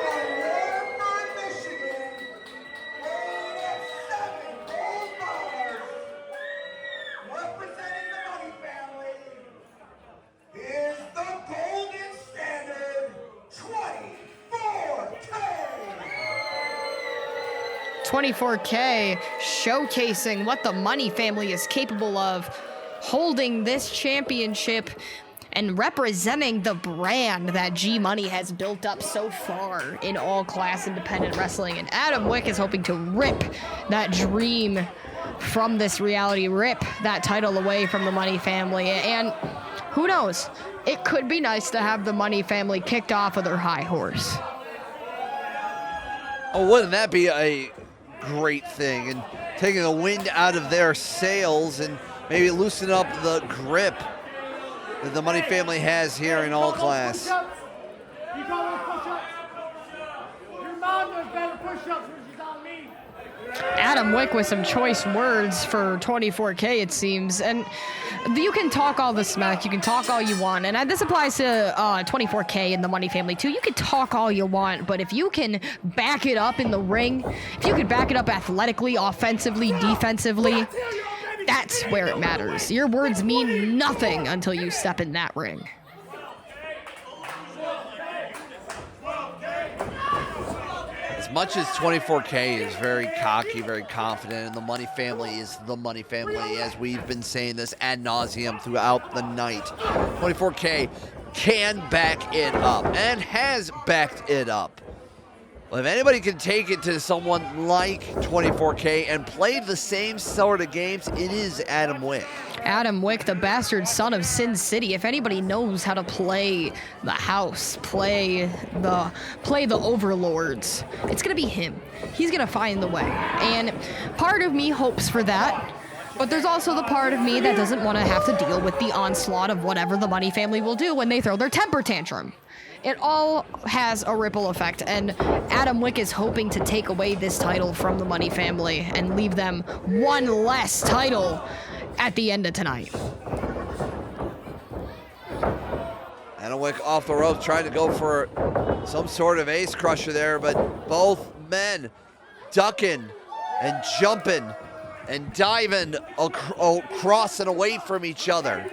From Warburg, Michigan, weighing at 7 gold bars, representing the Money family, is the Golden Standard 24K. 24K showcasing what the Money family is capable of, holding this championship and representing the brand that G Money has built up so far in all-class independent wrestling. And Adam Wick is hoping to rip that dream from this reality, rip that title away from the Money family. And who knows? It could be nice to have the Money family kicked off of their high horse. Oh, wouldn't that be a great thing? And taking the wind out of their sails and maybe loosen up the grip that the Money family has here in all class. You got those push-ups? Your mom does better push-ups when she's on me. Adam Wick with some choice words for 24K, it seems. And you can talk all the smack, you can talk all you want, and this applies to 24K and the Money family too. You can talk all you want, but if you can back it up in the ring, if you can back it up athletically, offensively, defensively, that's where it matters. Your words mean nothing until you step in that ring. As much as 24K is very cocky, very confident, and the Money family is the Money family, as we've been saying this ad nauseum throughout the night, 24K can back it up and has backed it up. Well, if anybody can take it to someone like 24K and play the same sort of games, it is Adam Wick. Adam Wick, the bastard son of Sin City. If anybody knows how to play the house, play the overlords, it's gonna be him. He's gonna find the way. And part of me hopes for that, but there's also the part of me that doesn't want to have to deal with the onslaught of whatever the Money family will do when they throw their temper tantrum. It all has a ripple effect, and Adam Wick is hoping to take away this title from the Money family and leave them one less title at the end of tonight. Adam Wick off the ropes, trying to go for some sort of ace crusher there, but both men ducking and jumping and diving across and away from each other.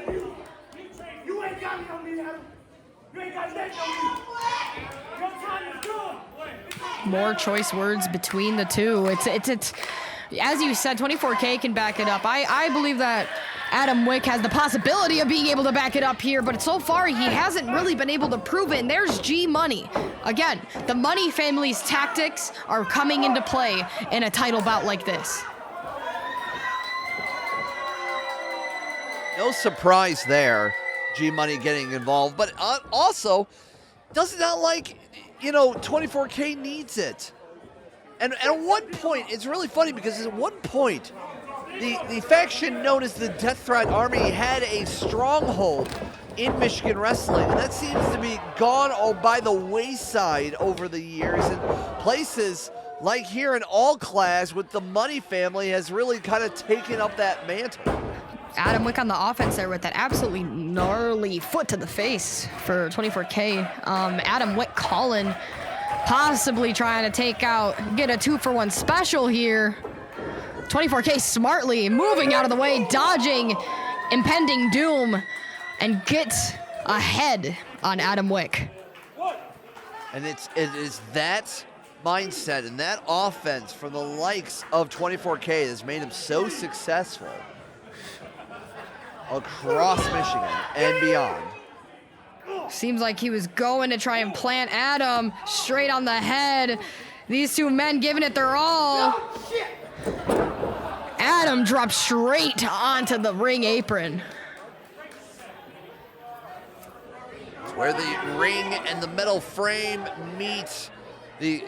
You ain't got me on me, Adam. You ain't got that on me. Your time is done. More choice words between the two. It's as you said, 24K can back it up. I believe that Adam Wick has the possibility of being able to back it up here, but so far he hasn't really been able to prove it, and there's G Money. Again, the Money family's tactics are coming into play in a title bout like this. No surprise there, G Money getting involved, but also does not like, 24K needs it. And at one point, it's really funny because at one point, the faction known as the Death Threat Army had a stronghold in Michigan wrestling, and that seems to be gone by the wayside over the years. And places like here in All Class with the Money family has really kind of taken up that mantle. Adam Wick on the offense there with that absolutely gnarly foot to the face for 24K. Adam Wick calling, possibly trying to get a 2-for-1 special here. 24K smartly moving out of the way, dodging impending doom, and gets ahead on Adam Wick. And it is that mindset and that offense from the likes of 24K that's made him so successful across Michigan and beyond. Seems like he was going to try and plant Adam straight on the head. These two men giving it their all. Adam dropped straight onto the ring apron. It's where the ring and the metal frame meet. The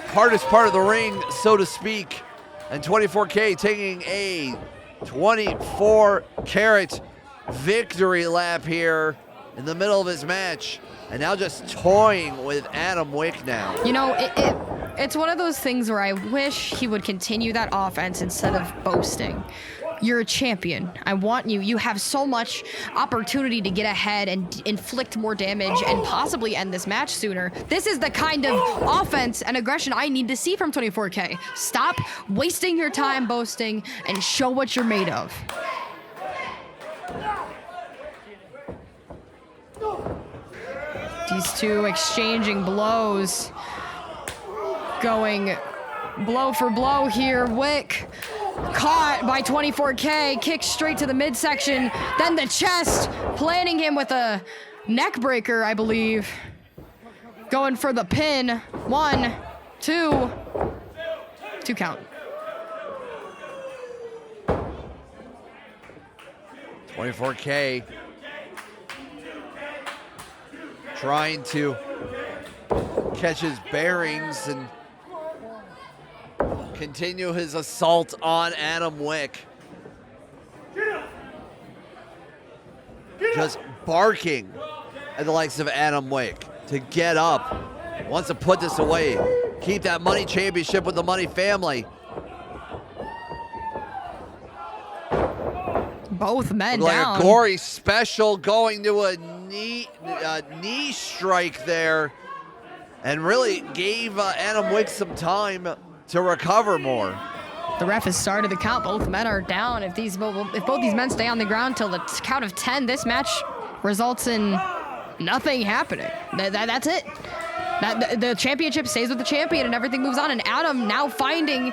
hardest part of the ring, so to speak. And 24K taking a 24-carat victory lap here in the middle of his match, and now just toying with Adam Wick now. It's one of those things where I wish he would continue that offense instead of boasting. You're a champion. I want you. You have so much opportunity to get ahead and inflict more damage and possibly end this match sooner. This is the kind of offense and aggression I need to see from 24K. Stop wasting your time boasting and show what you're made of. These two exchanging blows. Going blow for blow here. Wick caught by 24K, kicked straight to the midsection, then the chest, planting him with a neck breaker, I believe. Going for the pin. 1, 2. 2 count. 24K trying to catch his bearings and continue his assault on Adam Wick. Just barking at the likes of Adam Wick to get up. Wants to put this away. Keep that Money Championship with the Money family. Both men Looked down. like a gory special going to a knee strike there, and really gave Adam Wick some time to recover more. The ref has started the count. Both men are down. If both these men stay on the ground till the count of 10, this match results in nothing happening. That's it. The championship stays with the champion and everything moves on. And Adam now finding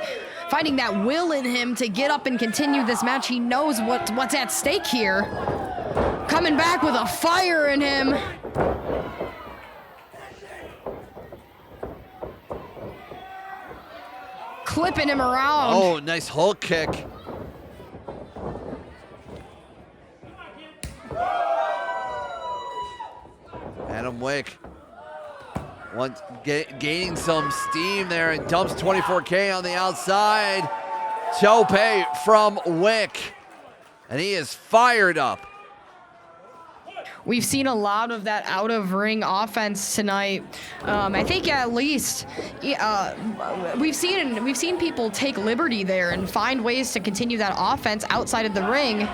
that will in him to get up and continue this match. He knows what's at stake here. Coming back with a fire in him. Clipping him around. Oh, nice hook kick. Adam Wick gaining some steam there and dumps 24K on the outside. Chope from Wick. And he is fired up. We've seen a lot of that out-of-ring offense tonight. I think at least we've seen people take liberty there and find ways to continue that offense outside of the ring.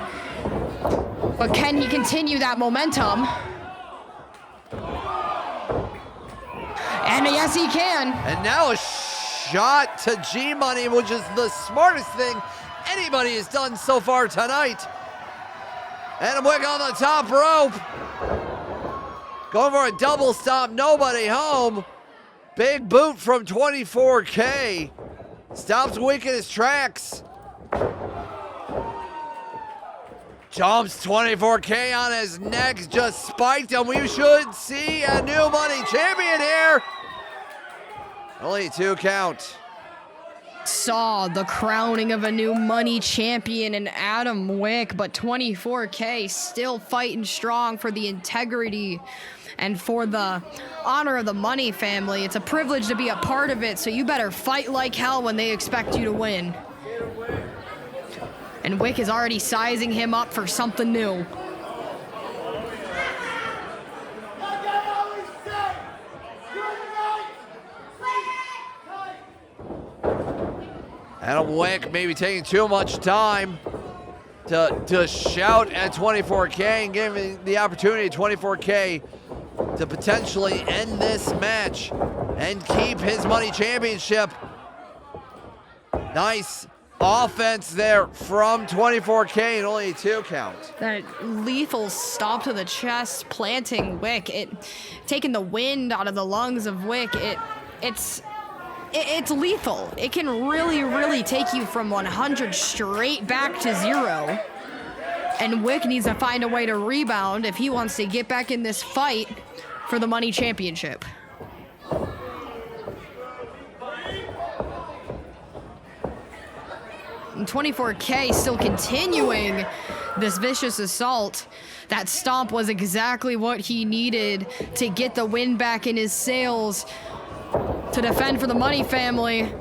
But can he continue that momentum? And yes, he can. And now a shot to G-Money, which is the smartest thing anybody has done so far tonight. And Wick on the top rope. Going for a double stomp, nobody home. Big boot from 24K. Stops Wick in his tracks. Jumps 24K on his neck, just spiked him. We should see a new money champion here. Only 2 count. Saw the crowning of a new money champion in Adam Wick, but 24K still fighting strong for the integrity and for the honor of the Money family. It's a privilege to be a part of it, so you better fight like hell when they expect you to win. And Wick is already sizing him up for something new. Adam Wick maybe taking too much time to shout at 24K and giving the opportunity to 24K to potentially end this match and keep his money championship. Nice offense there from 24K and only a 2 count. That lethal stomp to the chest, planting Wick, taking the wind out of the lungs of Wick. It's lethal. It can really take you from 100 straight back to 0. And Wick needs to find a way to rebound if he wants to get back in this fight for the money championship. And 24K still continuing this vicious assault. That stomp was exactly what he needed to get the wind back in his sails to defend for the Money family.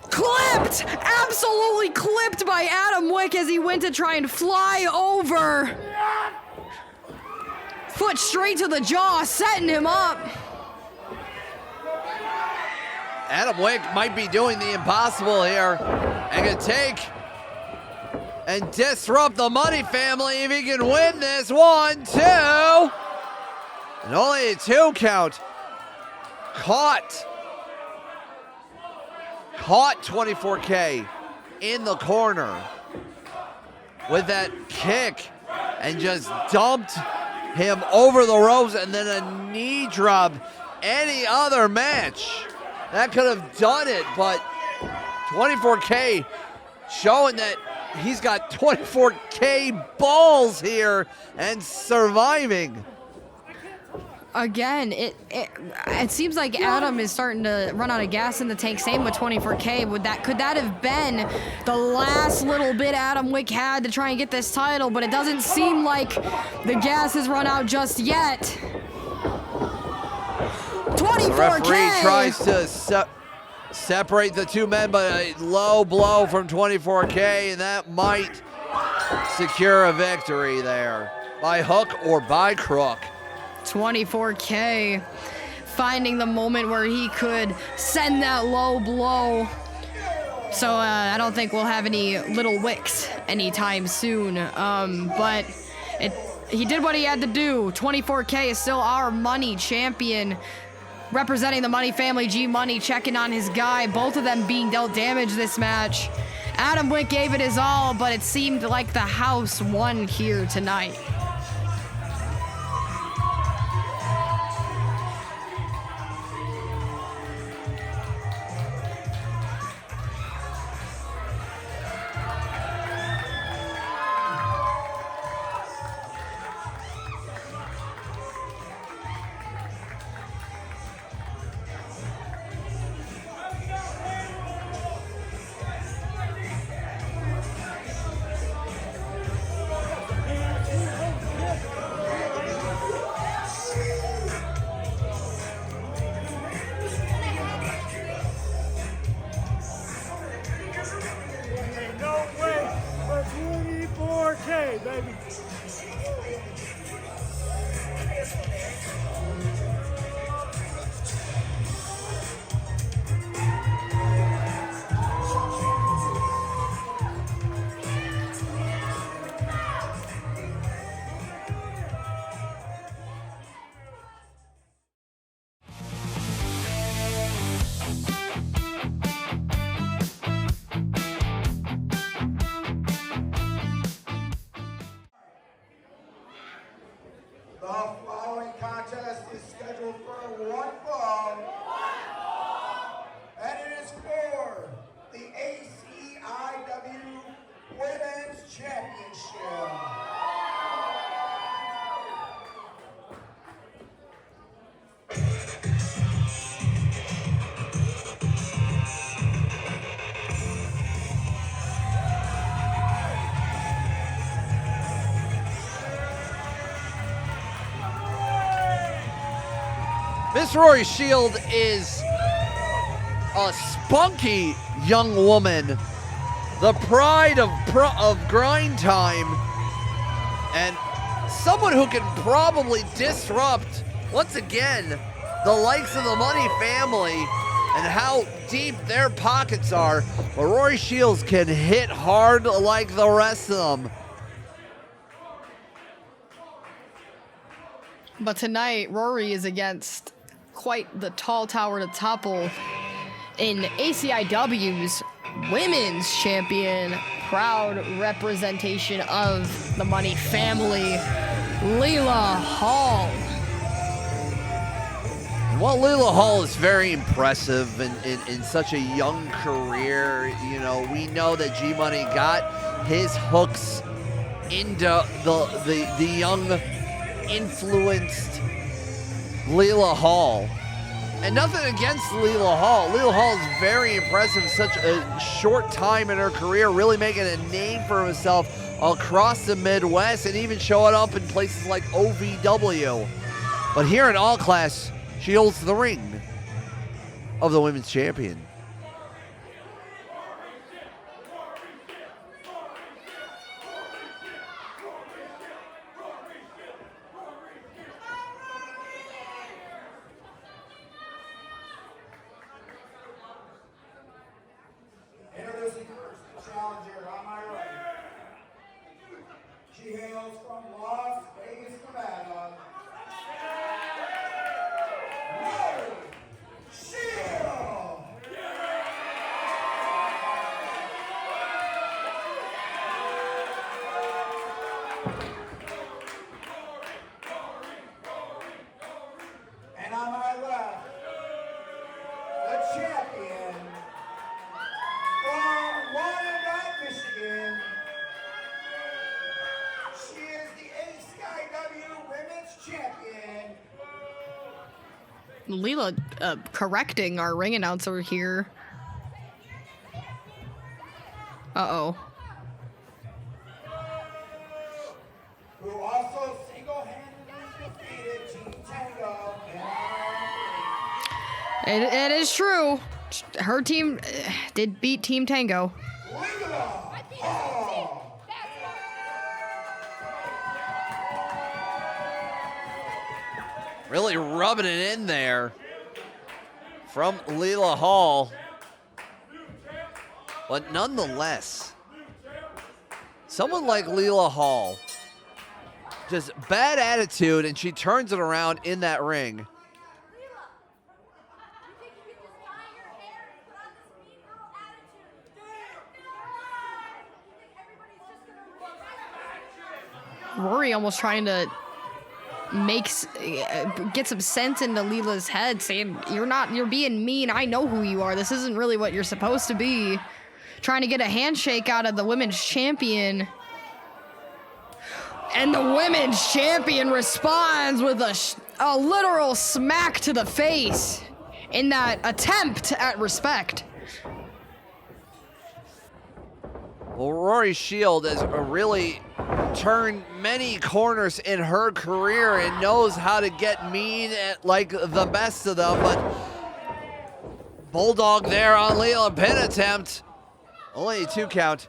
Clipped! Absolutely clipped by Adam Wick as he went to try and fly over. Foot straight to the jaw, setting him up. Adam Wick might be doing the impossible here and can take and disrupt the Money family if he can win this. 1, 2. And only a 2 count. Caught 24K in the corner with that kick and just dumped him over the ropes, and then a knee drop. Any other match that could have done it, but 24K showing that he's got 24K balls here and surviving. Again, it seems like Adam is starting to run out of gas in the tank. Same with 24K. Could that have been the last little bit Adam Wick had to try and get this title? But it doesn't seem like the gas has run out just yet. 24K. The referee tries to separate the 2 men, but a low blow from 24K, and that might secure a victory there by hook or by crook. 24K finding the moment where he could send that low blow. So I don't think we'll have any little Wicks anytime soon. But he did what he had to do. 24K is still our money champion, representing the Money family. G Money checking on his guy. Both of them being dealt damage this match. Adam Wick gave it his all, but it seemed like the house won here tonight. baby. The following contest is scheduled for one fall, and it is for the ACIW Women's Championship. Miss Rory Shield is a spunky young woman, the pride of grind time, and someone who can probably disrupt, once again, the likes of the Money family and how deep their pockets are. But Rory Shields can hit hard like the rest of them. But tonight, Rory is against quite the tall tower to topple in ACIW's Women's Champion. Proud representation of the Money family, Leela Hall. While Leela Hall is very impressive in such a young career, you know, we know that G-Money got his hooks into the young, influenced Leela Hall. And nothing against Leela Hall. Leela Hall is very impressive in such a short time in her career, really making a name for herself across the Midwest and even showing up in places like OVW. But here in All Class, she holds the ring of the Women's Champion. Introducing first, the challenger on my right. She hails from Las Vegas, Nevada. Rory Shield! And on my left, the champion from Wyandotte, Michigan. She is the ACIW Women's Champion. Leela correcting our ring announcer here. Uh-oh. Who also single-handedly defeated Team Tango in It is true. Her team did beat Team Tango. Leela Hall. Really rubbing it in there from Leela Hall. But nonetheless, someone like Leela Hall, just bad attitude, and she turns it around in that ring. Rory almost trying to get some sense into Leela's head, saying, you're being mean. I know who you are. This isn't really what you're supposed to be. Trying to get a handshake out of the Women's Champion. And the Women's Champion responds with a literal smack to the face in that attempt at respect. Well, Rory Shield has really turned many corners in her career and knows how to get mean at like the best of them, but Bulldog there on Leela, pin attempt. Only a 2 count.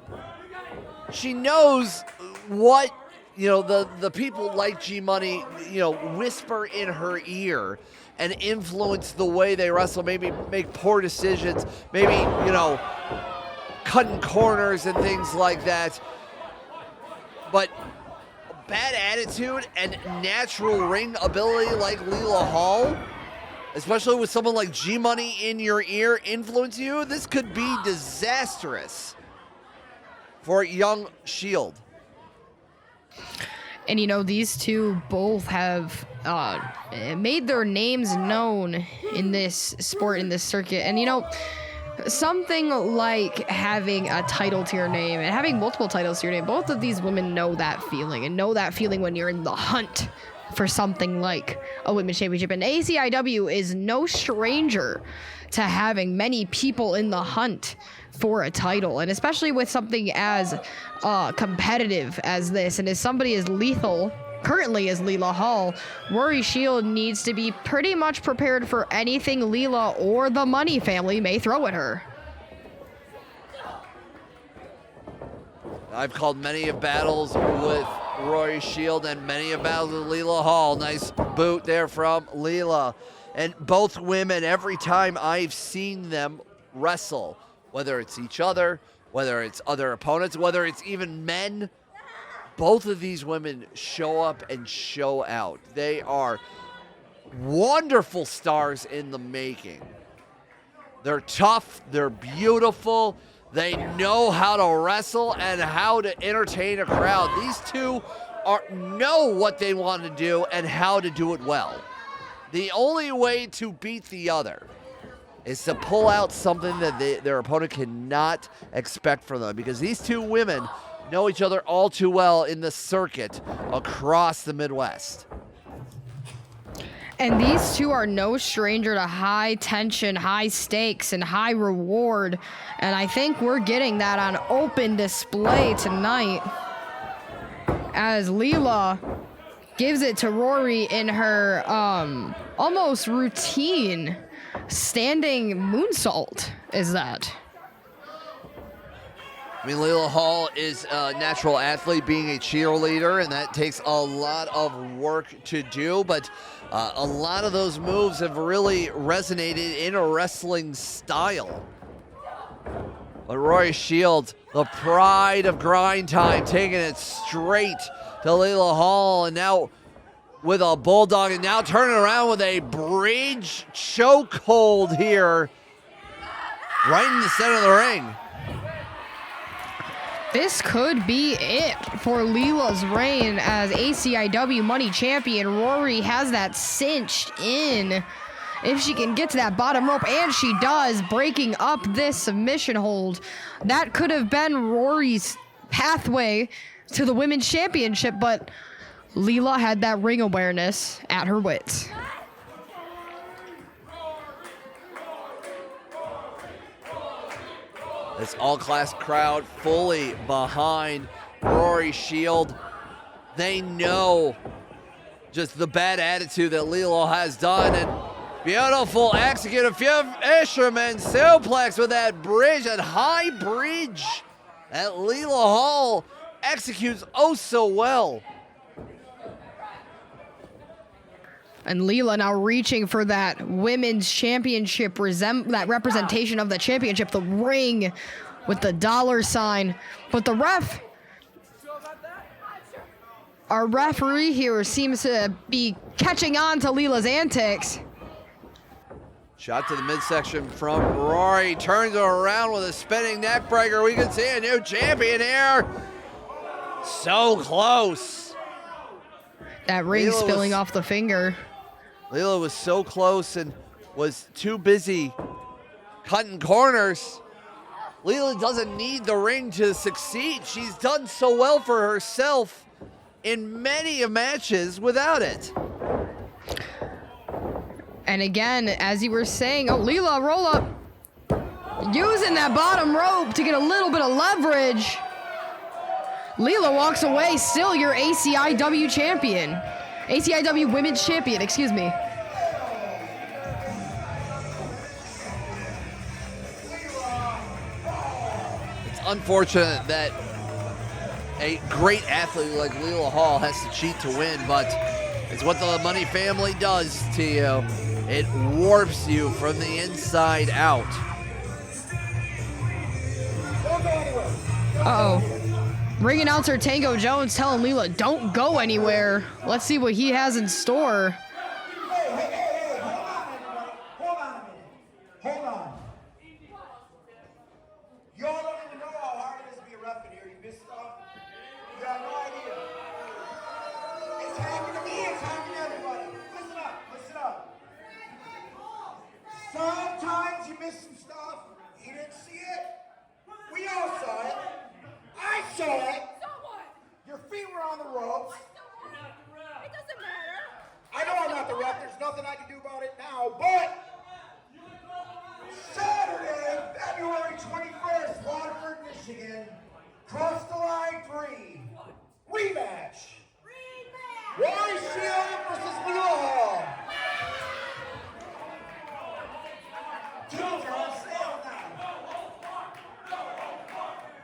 She knows what, you know, the people like G-Money, you know, whisper in her ear and influence the way they wrestle, maybe make poor decisions, maybe, you know, cutting corners and things like that. But bad attitude and natural ring ability like Leela Hall, especially with someone like G-Money in your ear influence you, this could be disastrous for young Shield. And, you know, these two both have made their names known in this sport, in this circuit. And, you know, something like having a title to your name and having multiple titles to your name, both of these women know that feeling, and know that feeling when you're in the hunt for something like a women's championship. And ACIW is no stranger to having many people in the hunt for a title, and especially with something as competitive as this, and as somebody as lethal currently as Leela Hall, Rory Shield needs to be pretty much prepared for anything Leela or the Money family may throw at her. I've called many of battles with Rory Shield and many of battles with Leela Hall. Nice boot there from Leela. And both women, every time I've seen them wrestle, whether it's each other, whether it's other opponents, whether it's even men, both of these women show up and show out. They are wonderful stars in the making. They're tough, they're beautiful, they know how to wrestle and how to entertain a crowd. These two know what they want to do and how to do it well. The only way to beat the other is to pull out something that their opponent cannot expect from them, because these two women know each other all too well in the circuit across the Midwest. And these two are no stranger to high tension, high stakes, and high reward. And I think we're getting that on open display tonight, as Leela gives it to Rory in her almost routine standing moonsault. Is that? I mean, Leela Hall is a natural athlete, being a cheerleader, and that takes a lot of work to do, but a lot of those moves have really resonated in a wrestling style. But Rory Shield, the pride of grind time, taking it straight to Leela Hall, and now with a bulldog, and now turning around with a bridge chokehold here, right in the center of the ring. This could be it for Leela's reign as ACIW Money Champion. Rory has that cinched in if she can get to that bottom rope, and she does, breaking up this submission hold. That could have been Rory's pathway to the Women's Championship, but Leela had that ring awareness at her wits. This all-class crowd fully behind Rory Shield. They know just the bad attitude that Leela has done, and beautiful executed fisherman suplex with that bridge, that high bridge that Leela Hall executes oh so well. And Leela now reaching for that women's championship, that representation of the championship, the ring with the $sign. But the our referee here seems to be catching on to Leela's antics. Shot to the midsection from Rory, turns her around with a spinning neck breaker. We can see a new champion here. So close. That ring Leela spilling off the finger. Leela was so close and was too busy cutting corners. Leela doesn't need the ring to succeed. She's done so well for herself in many matches without it. And again, as you were saying, Leela, roll up. Using that bottom rope to get a little bit of leverage. Leela walks away, still your ACIW champion. ACIW Women's Champion, excuse me. It's unfortunate that a great athlete like Leela Hall has to cheat to win, but it's what the Money family does to you. It warps you from the inside out. Uh-oh. Ring announcer Tango Jones telling Leela, don't go anywhere. Let's see what he has in store. Hey, hold on, everybody. Hold on. Y'all don't even know how hard it is to be a ref in here. You missed stuff. You have no idea. missed some stuff. He didn't see it. We all saw it. I saw it. So what? Your feet were on the ropes. It doesn't matter. I know I'm not the ref. There's nothing I can do about it now, but Saturday, February 21st, Waterford, Michigan, cross the line 3. Rematch. Rory versus Leela. Two are on sale now.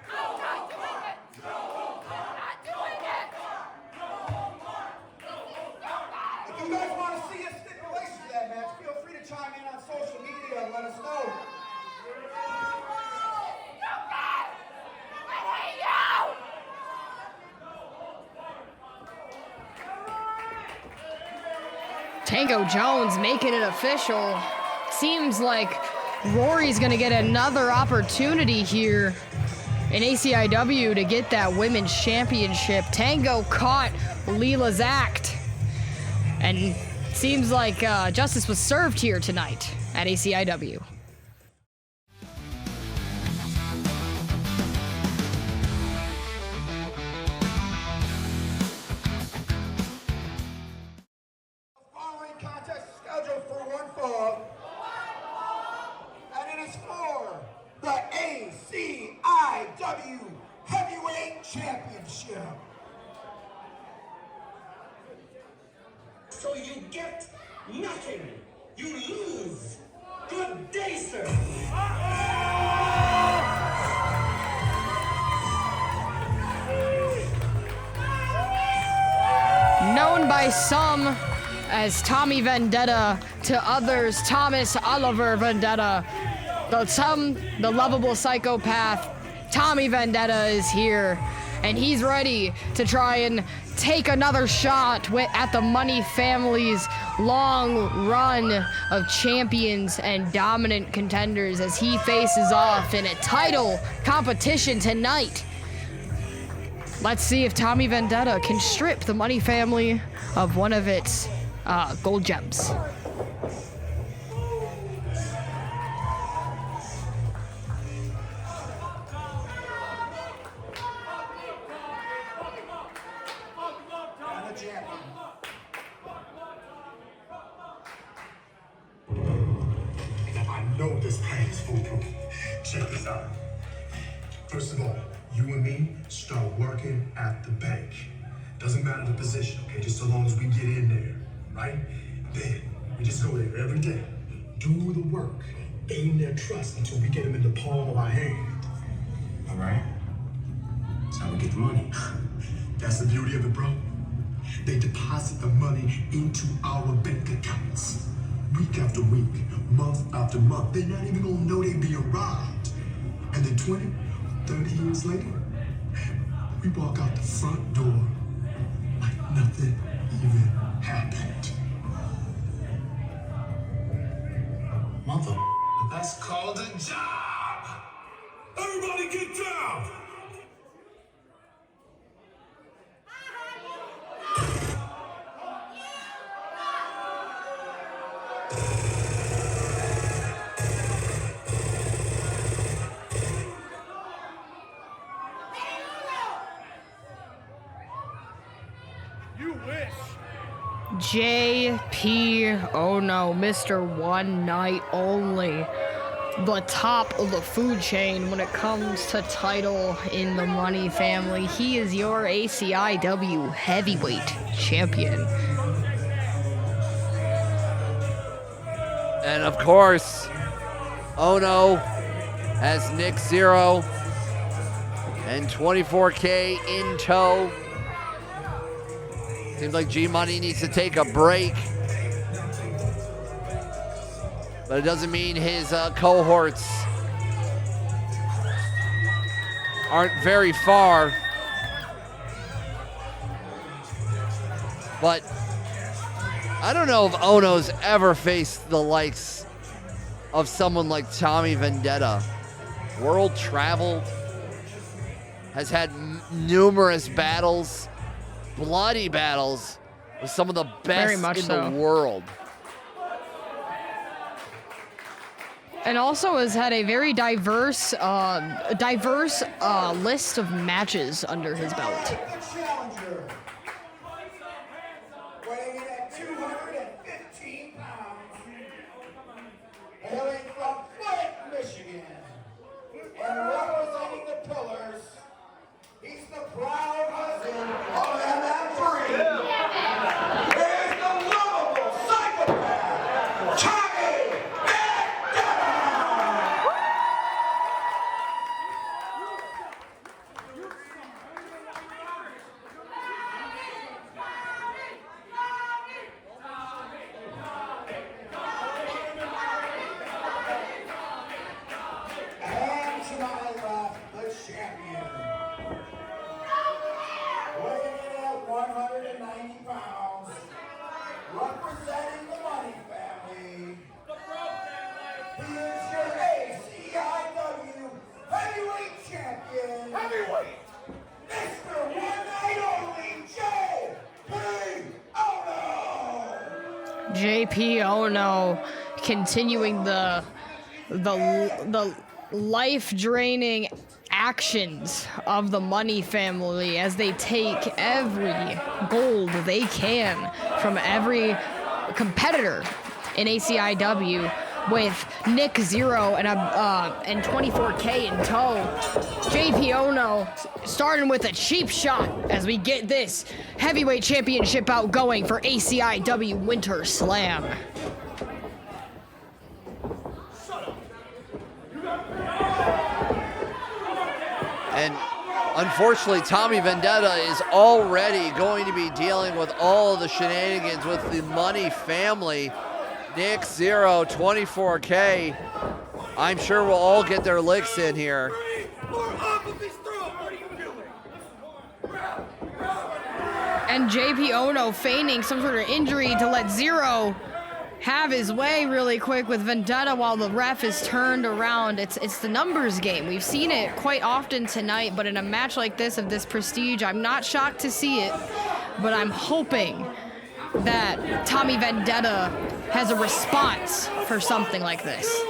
I'm not doing it. Not doing it. If you guys want to see a stipulation to that match, feel free to chime in on social media and let us know. Tango Jones making it official. Seems like Rory's gonna get another opportunity here in ACIW to get that women's championship. Tango caught Leela's act. And seems like justice was served here tonight at ACIW. Following contest is scheduled for one fall, and it is for the ACIW Heavyweight Championship. So you get nothing. You lose. Good day, sir. Known by some as Tommy Vendetta, to others Thomas Oliver Vendetta, the lovable psychopath, Tommy Vendetta is here, and he's ready to try and take another shot at the Money family's long run of champions and dominant contenders as he faces off in a title competition tonight. Let's see if Tommy Vendetta can strip the Money family of one of its gold gems. I know this plan is foolproof. Check this out. First of all, you and me start working at the bank. Doesn't matter the position, okay? Just so long as we get in there, right? Then we just go there every day, do the work, gain their trust until we get them in the palm of our hand. All right? That's how we get the money. That's the beauty of it, bro. They deposit the money into our bank accounts. Week after week, month after month. They're not even gonna know they being robbed. And then 20, 30 years later, we walk out the front door like nothing even happened. Mother, that's called a job! Everybody get down! JP, oh no, Mr. One Night Only. The top of the food chain when it comes to title in the Money family. He is your ACIW heavyweight champion. And of course, Ono has Nick Xero and 24K in tow. Seems like G-Money needs to take a break. But it doesn't mean his cohorts aren't very far. But I don't know if Ono's ever faced the likes of someone like Tommy Vendetta. World traveled, has had numerous battles, bloody battles with some of the best in the world. and also has had a very diverse list of matches under his belt. The challenger, weighing in at 215 pounds, hailing from Wick, Michigan, and representing the Pillars, he's the proud husband of MM3. Here's the lovable psychopath, Tommy Vendetta! And to my left, the champion. Weighing in at 190 pounds, representing the Money family. He is your ACIW heavyweight champion. Heavyweight! Mr. One Night Only, J.P. JP Ono continuing the life-draining actions of the Money family as they take every gold they can from every competitor in ACIW, with Nick Xero and 24K in tow. JP Ono starting with a cheap shot as we get this heavyweight championship out going for ACIW Winter Slam. And unfortunately, Tommy Vendetta is already going to be dealing with all of the shenanigans with the Money family. Nick Xero, 24K. I'm sure we'll all get their licks in here. And JP Ono feigning some sort of injury to let Xero have his way really quick with Vendetta while the ref is turned around. It's the numbers game. We've seen it quite often tonight, but in a match like this of this prestige, I'm not shocked to see it, but I'm hoping that Tommy Vendetta has a response for something like this.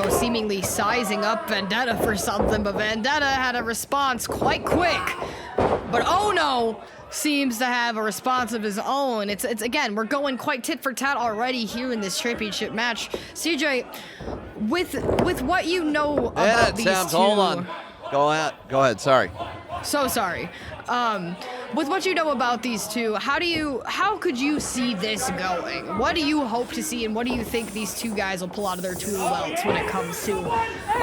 Seemingly sizing up Vendetta for something, but Vendetta had a response quite quick. But Ono seems to have a response of his own. It's again, we're going quite tit for tat already here in this championship match. CJ, with what you know about these two. Hold on. Go ahead. Sorry. So sorry. With what you know about these two, how could you see this going? What do you hope to see, and what do you think these two guys will pull out of their tool belts when it comes to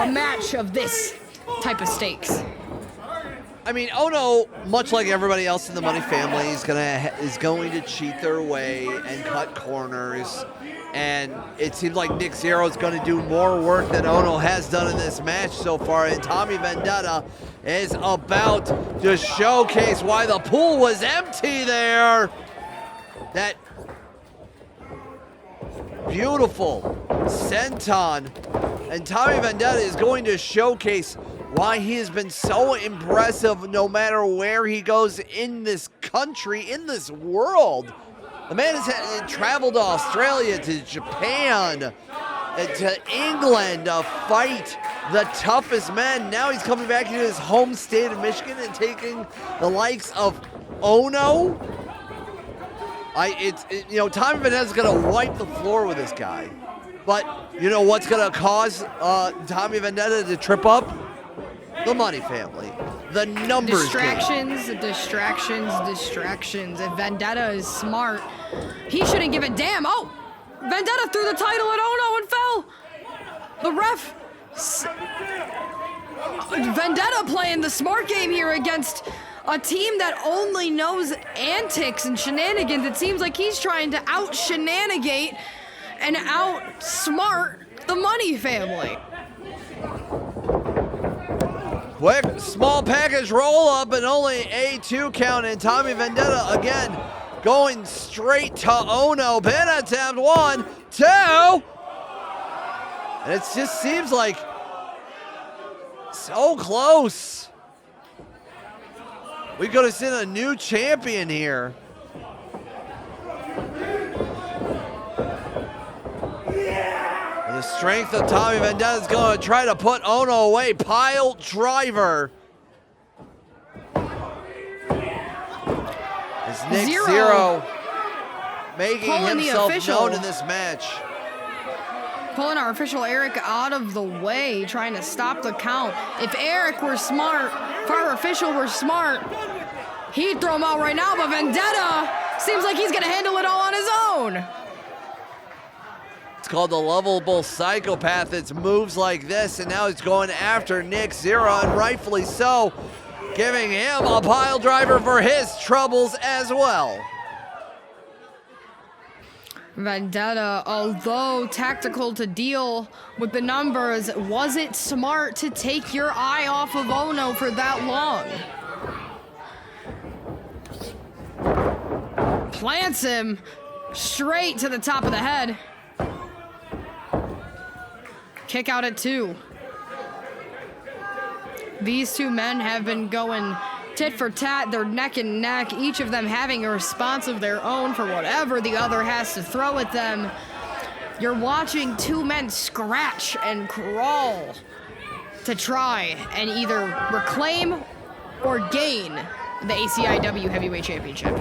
a match of this type of stakes? I mean, Ono, much like everybody else in the Money family, is going to cheat their way and cut corners. And it seems like Nick Xero is going to do more work than Ono has done in this match so far. And Tommy Vendetta is about to showcase why the pool was empty there. That beautiful senton. And Tommy Vendetta is going to showcase why he has been so impressive no matter where he goes in this country, in this world. The man has traveled to Australia, to Japan, to England to fight the toughest men. Now he's coming back into his home state of Michigan and taking the likes of Ono. Tommy Vendetta's going to wipe the floor with this guy. But you know what's going to cause Tommy Vendetta to trip up? The Money family. The numbers distractions. If Vendetta is smart, he shouldn't give a damn. Oh, Vendetta threw the title at Ono and fell. The ref. Vendetta playing the smart game here against a team that only knows antics and shenanigans. It seems like he's trying to out-shenanigate and out-smart the Money family. Quick, small package roll up and only a 2 count, and Tommy Vendetta again going straight to Ono. Pin attempt, 1, 2. And it just seems like so close. We could have seen a new champion here. The strength of Tommy Vendetta is going to try to put Ono away. Pile driver. It's Nick Xero making himself known in this match. Pulling our official Eric out of the way, trying to stop the count. If Eric were smart, if our official were smart, he'd throw him out right now, but Vendetta seems like he's gonna handle it all on his own. It's called the lovable psychopath. It's moves like this, and now he's going after Nick Xero, and rightfully so, giving him a pile driver for his troubles as well. Vendetta, although tactical to deal with the numbers, was it smart to take your eye off of Ono for that long? Plants him straight to the top of the head. Kick out at 2. These two men have been going tit for tat, they're neck and neck, each of them having a response of their own for whatever the other has to throw at them. You're watching two men scratch and crawl to try and either reclaim or gain the ACIW Heavyweight Championship.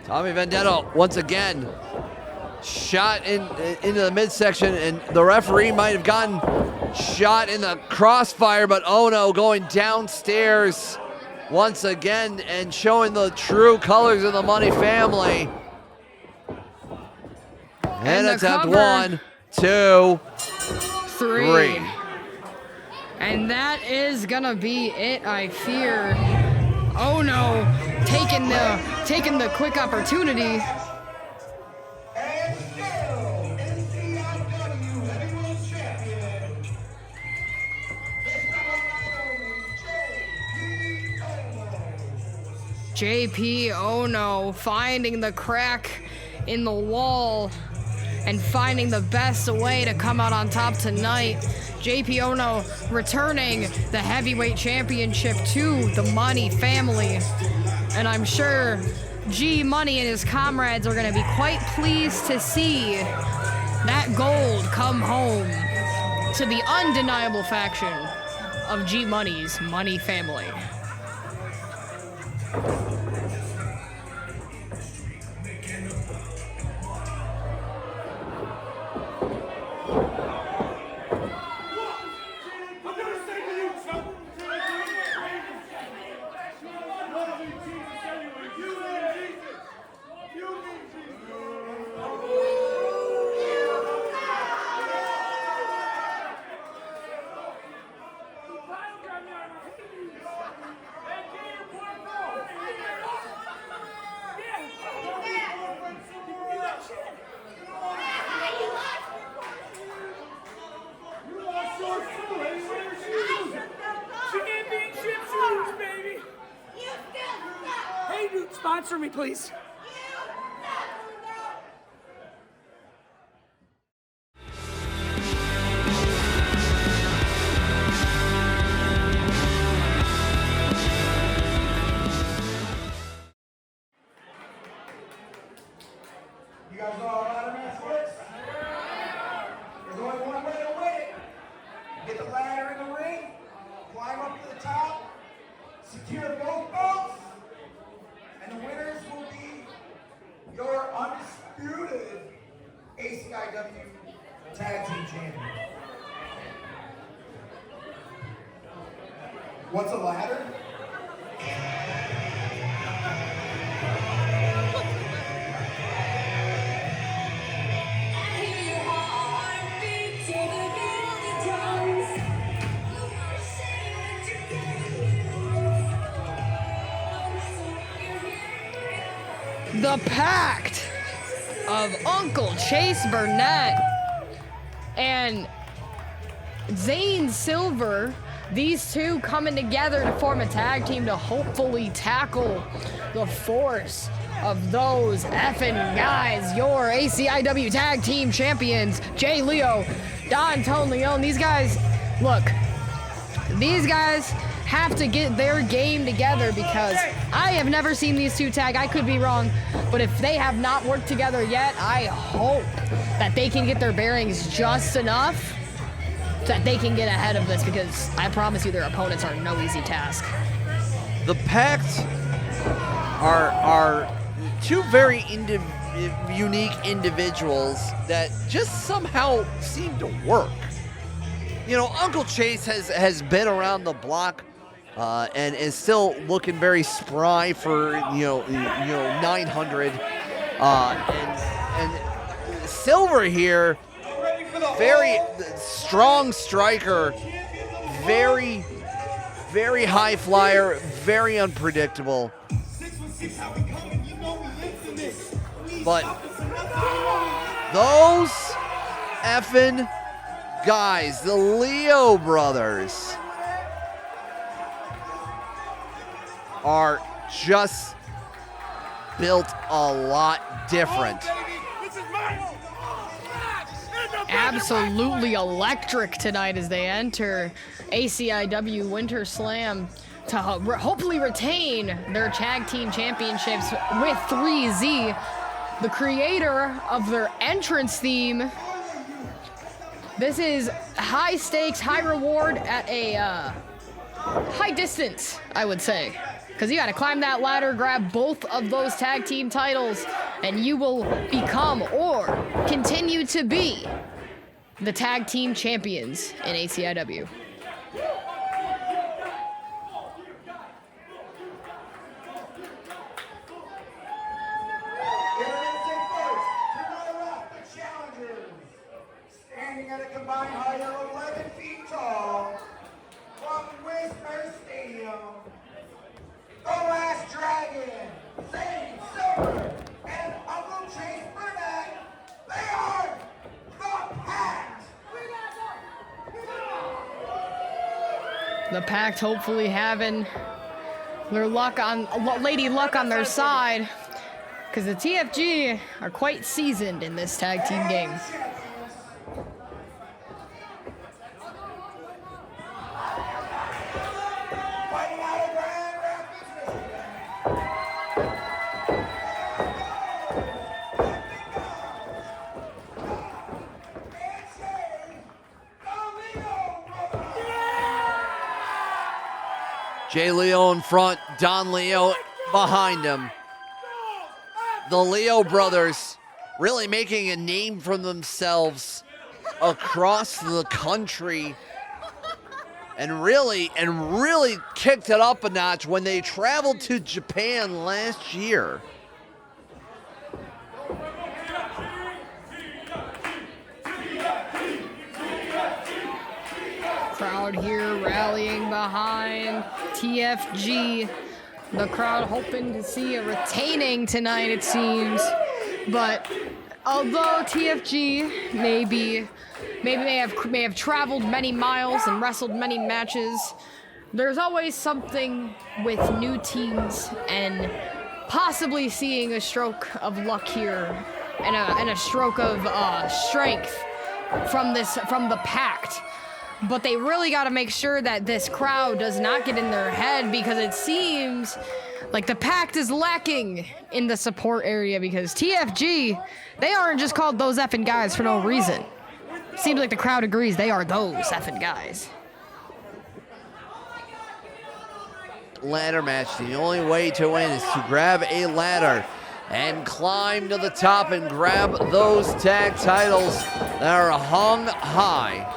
Tommy Vendetta, once again, shot into the midsection, and the referee might have gotten shot in the crossfire, but Ono going downstairs once again and showing the true colors of the Money family. And attempt cover. 1, 2, 3. And that is gonna be it, I fear. Ono taking the quick opportunity. And still, ACIW Heavyweight Champion, Mr. JP Ono finding the crack in the wall and finding the best way to come out on top tonight. JP Ono returning the heavyweight championship to the Money family. And I'm sure G Money and his comrades are gonna be quite pleased to see that gold come home to the undeniable faction of G Money's Money family. Sponsor me, please. You guys know how ladder match works? There's only one way to win it. Get the ladder in the ring, climb up to the top, secure both belts, and the winners will be your undisputed ACIW Tag Team Champion. What's a ladder? The Pact of Uncle Chase Burnett and Zane Silver, these two coming together to form a tag team to hopefully tackle the force of those effing guys, your ACIW Tag Team Champions, Jay Leo, Don Tone Leon. These guys, look, these guys have to get their game together because I have never seen these two tag. I could be wrong, but if they have not worked together yet, I hope that they can get their bearings just enough so that they can get ahead of this, because I promise you their opponents are no easy task. The Pact are two very unique individuals that just somehow seem to work. You know, Uncle Chase has been around the block and is still looking very spry for 900. And Silver here, very strong striker, very high flyer, very unpredictable. But those effing guys, the Leo brothers, are just built a lot different. Absolutely electric tonight as they enter ACIW Winter Slam to hopefully retain their tag team championships with 3Z, the creator of their entrance theme. This is high stakes, high reward at a high distance, I would say. Because you got to climb that ladder, grab both of those tag team titles, and you will become or continue to be the tag team champions in ACIW. Standing at a combined height of 11 feet tall, from Whisper Stadium, the Last Dragon, Zane Silver, and Uncle Chase Burnett, they are the Pact! The Pact hopefully having their Lady Luck on their side, because the TFG are quite seasoned in this tag team game. Jay Leo in front, Don Leo behind him. The Leo brothers really making a name for themselves across the country, and really kicked it up a notch when they traveled to Japan last year. Crowd here rallying behind TFG. The crowd hoping to see a retaining tonight, it seems. But although TFG may have traveled many miles and wrestled many matches, there's always something with new teams and possibly seeing a stroke of luck here and a stroke of strength from the Pact. But they really got to make sure that this crowd does not get in their head, because it seems like the Pact is lacking in the support area, because TFG, they aren't just called those effing guys for no reason. Seems like the crowd agrees they are those effing guys. Ladder match. The only way to win is to grab a ladder and climb to the top and grab those tag titles that are hung high.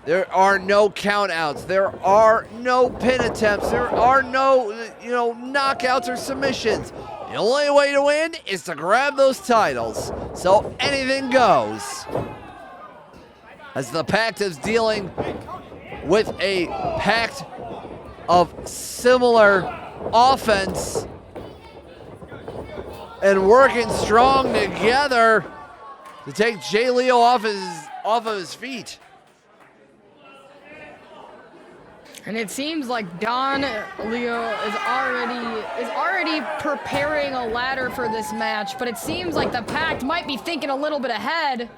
There are no countouts. There are no pin attempts. There are no, knockouts or submissions. The only way to win is to grab those titles. So anything goes. As the Pact is dealing with a pact of similar offense and working strong together to take Jay Leo off of his feet. And it seems like Don Leo is already preparing a ladder for this match, but it seems like the Pact might be thinking a little bit ahead.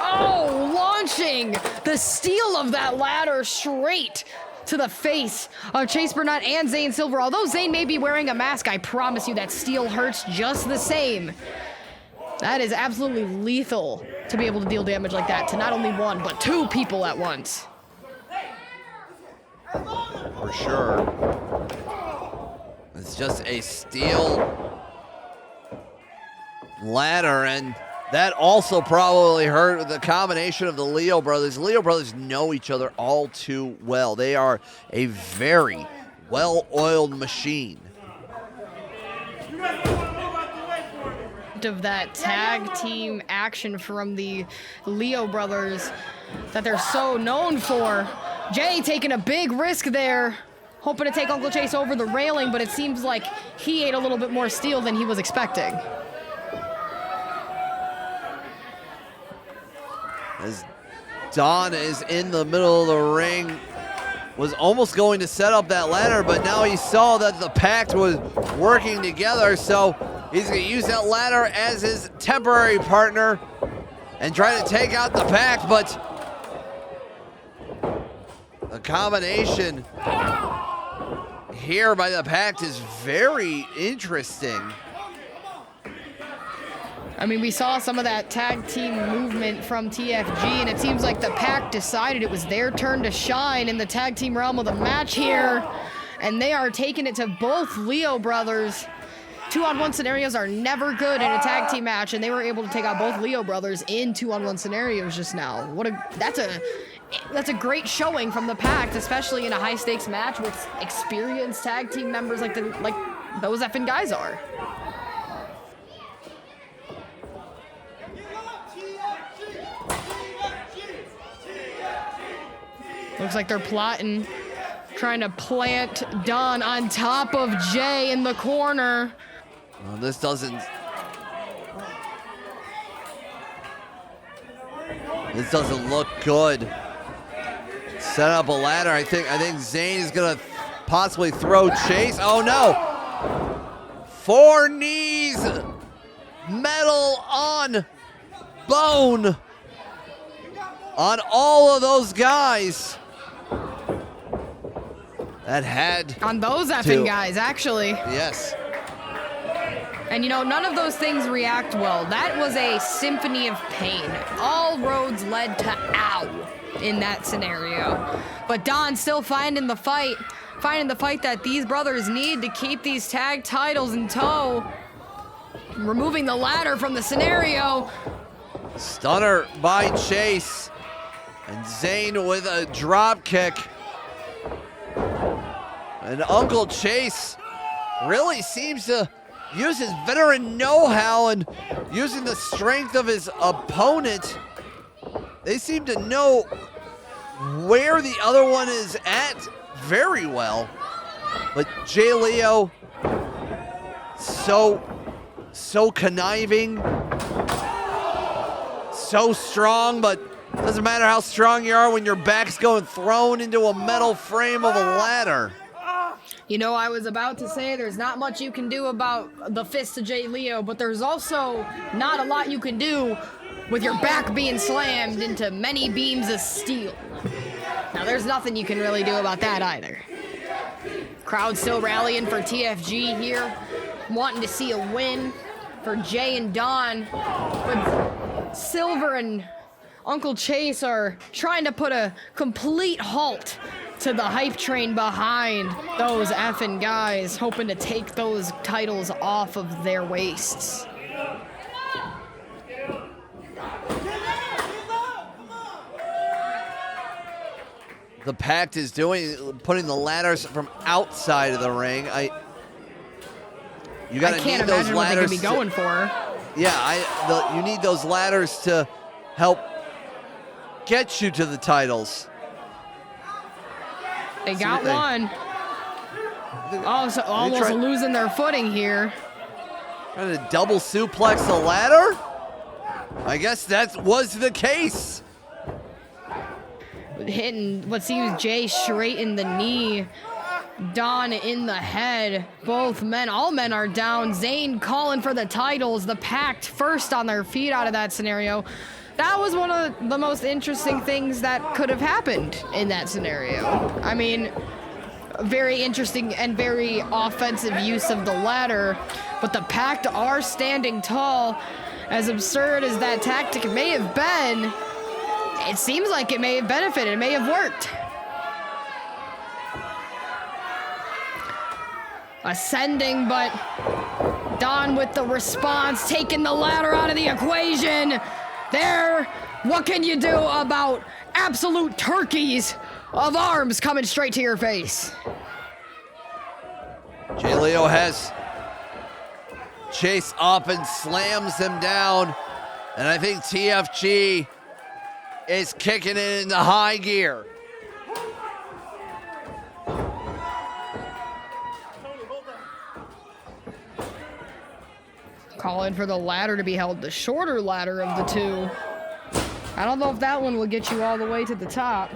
Oh, launching the steel of that ladder straight to the face of Chase Burnett and Zane Silver. Although Zane may be wearing a mask, I promise you that steel hurts just the same. That is absolutely lethal to be able to deal damage like that to not only one, but two people at once. For sure. It's just a steel ladder, and that also probably hurt with the combination of the Leo brothers. The Leo brothers know each other all too well. They are a very well-oiled machine. Of that tag team action from the Leo brothers that they're so known for. Jay taking a big risk there, hoping to take Uncle Chase over the railing, but it seems like he ate a little bit more steel than he was expecting. As Don is in the middle of the ring, was almost going to set up that ladder, but now he saw that the Pact was working together, so he's going to use that ladder as his temporary partner and try to take out the Pact, but the combination here by the Pact is very interesting. I mean, we saw some of that tag team movement from TFG, and it seems like the Pact decided it was their turn to shine in the tag team realm of the match here, and they are taking it to both Leo brothers. 2-on-1 scenarios are never good in a tag team match, and they were able to take out both Leo brothers in 2-on-1 scenarios just now. That's a great showing from the Pact, especially in a high stakes match with experienced tag team members like those effing guys are. Looks like they're plotting, trying to plant Don on top of Jay in the corner. Well, this doesn't look good. Set up a ladder. I think Zane is gonna possibly throw Chase. Oh no! 4 knees, metal on bone on all of those guys. That had on those effing guys, actually. Yes. And you know, none of those things react well. That was a symphony of pain. All roads led to ow in that scenario. But Don still finding the fight that these brothers need to keep these tag titles in tow. Removing the ladder from the scenario. Stunner by Chase. And Zane with a drop kick. And Uncle Chase really seems to use his veteran know-how and using the strength of his opponent. They seem to know where the other one is at very well. But Jay Leo, so conniving, so strong, but doesn't matter how strong you are when your back's going thrown into a metal frame of a ladder. You know, I was about to say there's not much you can do about the fist of Jay Leo, but there's also not a lot you can do with your back being slammed into many beams of steel. Now, there's nothing you can really do about that either. Crowd still rallying for TFG here, wanting to see a win for Jay and Don. But Silver and Uncle Chase are trying to put a complete halt to the hype train behind those effing guys, hoping to take those titles off of their waists. The Pact is putting the ladders from outside of the ring. You gotta I can't need those imagine what they ladders could be going for. Yeah, you need those ladders to help get you to the titles. They got one. Also, almost losing their footing here. Trying to double suplex the ladder? I guess that was the case. Hitting what seems Jay straight in the knee. Don in the head. Both men, all men are down. Zane calling for the titles. The Pact first on their feet out of that scenario. That was one of the most interesting things that could have happened in that scenario. I mean, very interesting and very offensive use of the ladder, but the Pact are standing tall. As absurd as that tactic may have been, it seems like it may have benefited, it may have worked. Ascending, but Don with the response, taking the ladder out of the equation. There, what can you do about absolute turkeys of arms coming straight to your face? Jay Leo has Chase up and slams him down. And I think TFG is kicking it into high gear. Calling for the ladder to be held, the shorter ladder of the two. I don't know if that one will get you all the way to the top.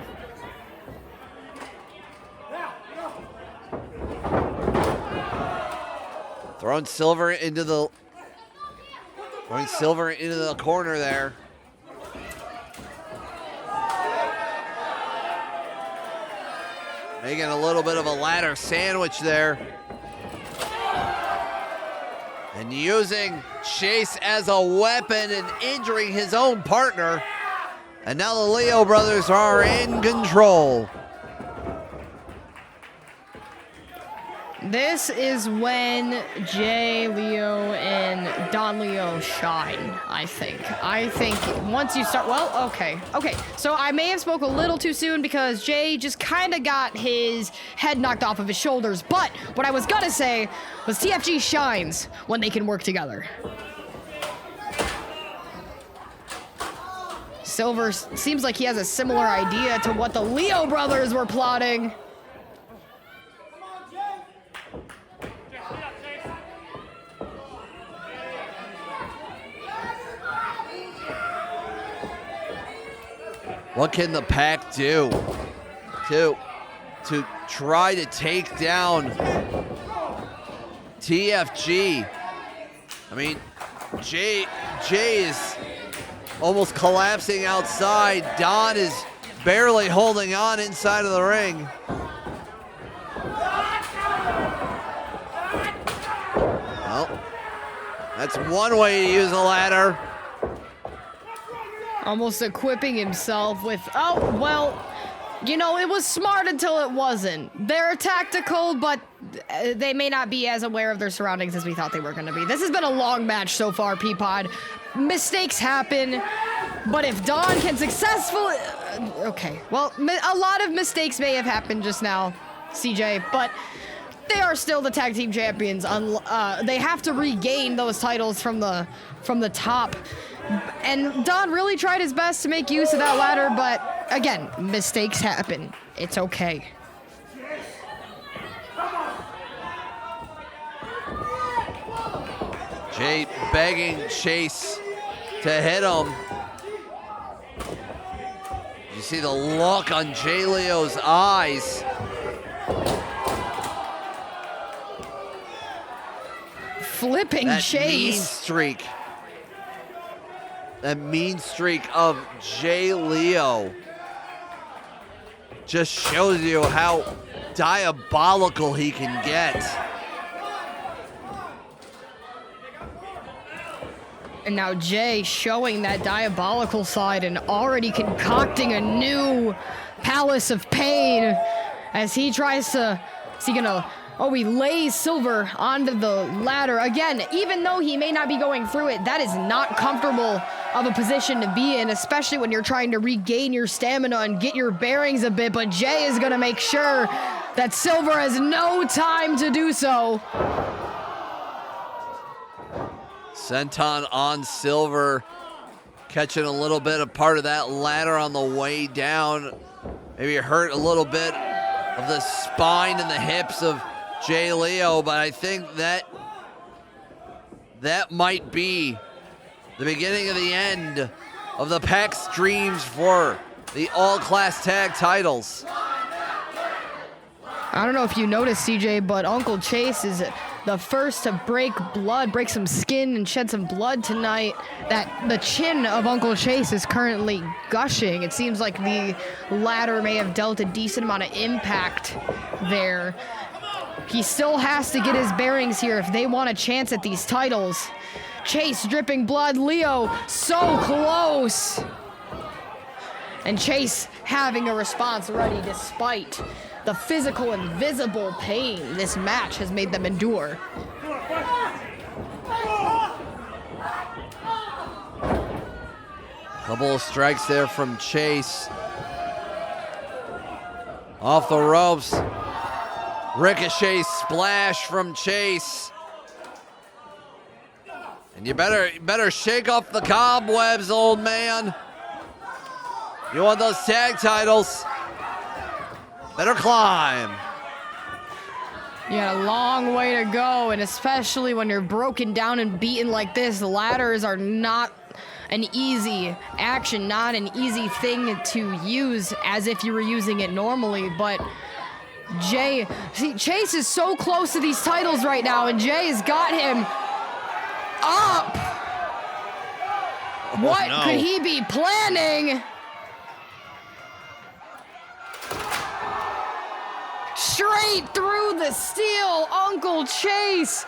Throwing Silver into the corner there. Making a little bit of a ladder sandwich there. And using Chase as a weapon and injuring his own partner. And now the Leo brothers are in control. This is when Jay Leo and Don Leo shine, I think. I think once you start, well, okay. So I may have spoke a little too soon because Jay just kind of got his head knocked off of his shoulders. But what I was gonna say was TFG shines when they can work together. Silver seems like he has a similar idea to what the Leo brothers were plotting. What can the Pact do to try to take down TFG? I mean, Jay is almost collapsing outside. Don is barely holding on inside of the ring. Well, that's one way to use a ladder. Almost equipping himself with, oh, well, you know, it was smart until it wasn't. They're tactical, but they may not be as aware of their surroundings as we thought they were going to be. This has been a long match so far, Peapod. Mistakes happen, but if Don can successfully... okay, well, a lot of mistakes may have happened just now, CJ, but they are still the tag team champions. They have to regain those titles from the top. And Don really tried his best to make use of that ladder, but again, mistakes happen. It's okay. Jay begging Chase to hit him. You see the look on Jay Leo's eyes. Flipping that Chase. That mean streak of Jay Leo just shows you how diabolical he can get. And now Jay showing that diabolical side and already concocting a new palace of pain as he tries to, is he gonna, oh, he lays Silver onto the ladder. Again, even though he may not be going through it, that is not comfortable of a position to be in, especially when you're trying to regain your stamina and get your bearings a bit, but Jay is gonna make sure that Silver has no time to do so. Fenton on Silver, catching a little bit of part of that ladder on the way down. Maybe hurt a little bit of the spine and the hips of Jay Leo, but I think that might be the beginning of the end of the Pact's dreams for the all-class tag titles. I don't know if you noticed, CJ, but Uncle Chase is the first to break some skin and shed some blood tonight. That the chin of Uncle Chase is currently gushing. It seems like the ladder may have dealt a decent amount of impact there. He still has to get his bearings here if they want a chance at these titles. Chase dripping blood, Leo so close. And Chase having a response ready despite the physical and visible pain this match has made them endure. Couple of strikes there from Chase. Off the ropes. Ricochet splash from Chase. And you better shake off the cobwebs, old man. You want those tag titles? Better climb. You got a long way to go, and especially when you're broken down and beaten like this, ladders are not an easy action, not an easy thing to use as if you were using it normally, but Chase is so close to these titles right now, and Jay's got him up. What could he be planning? Straight through the steel, Uncle Chase.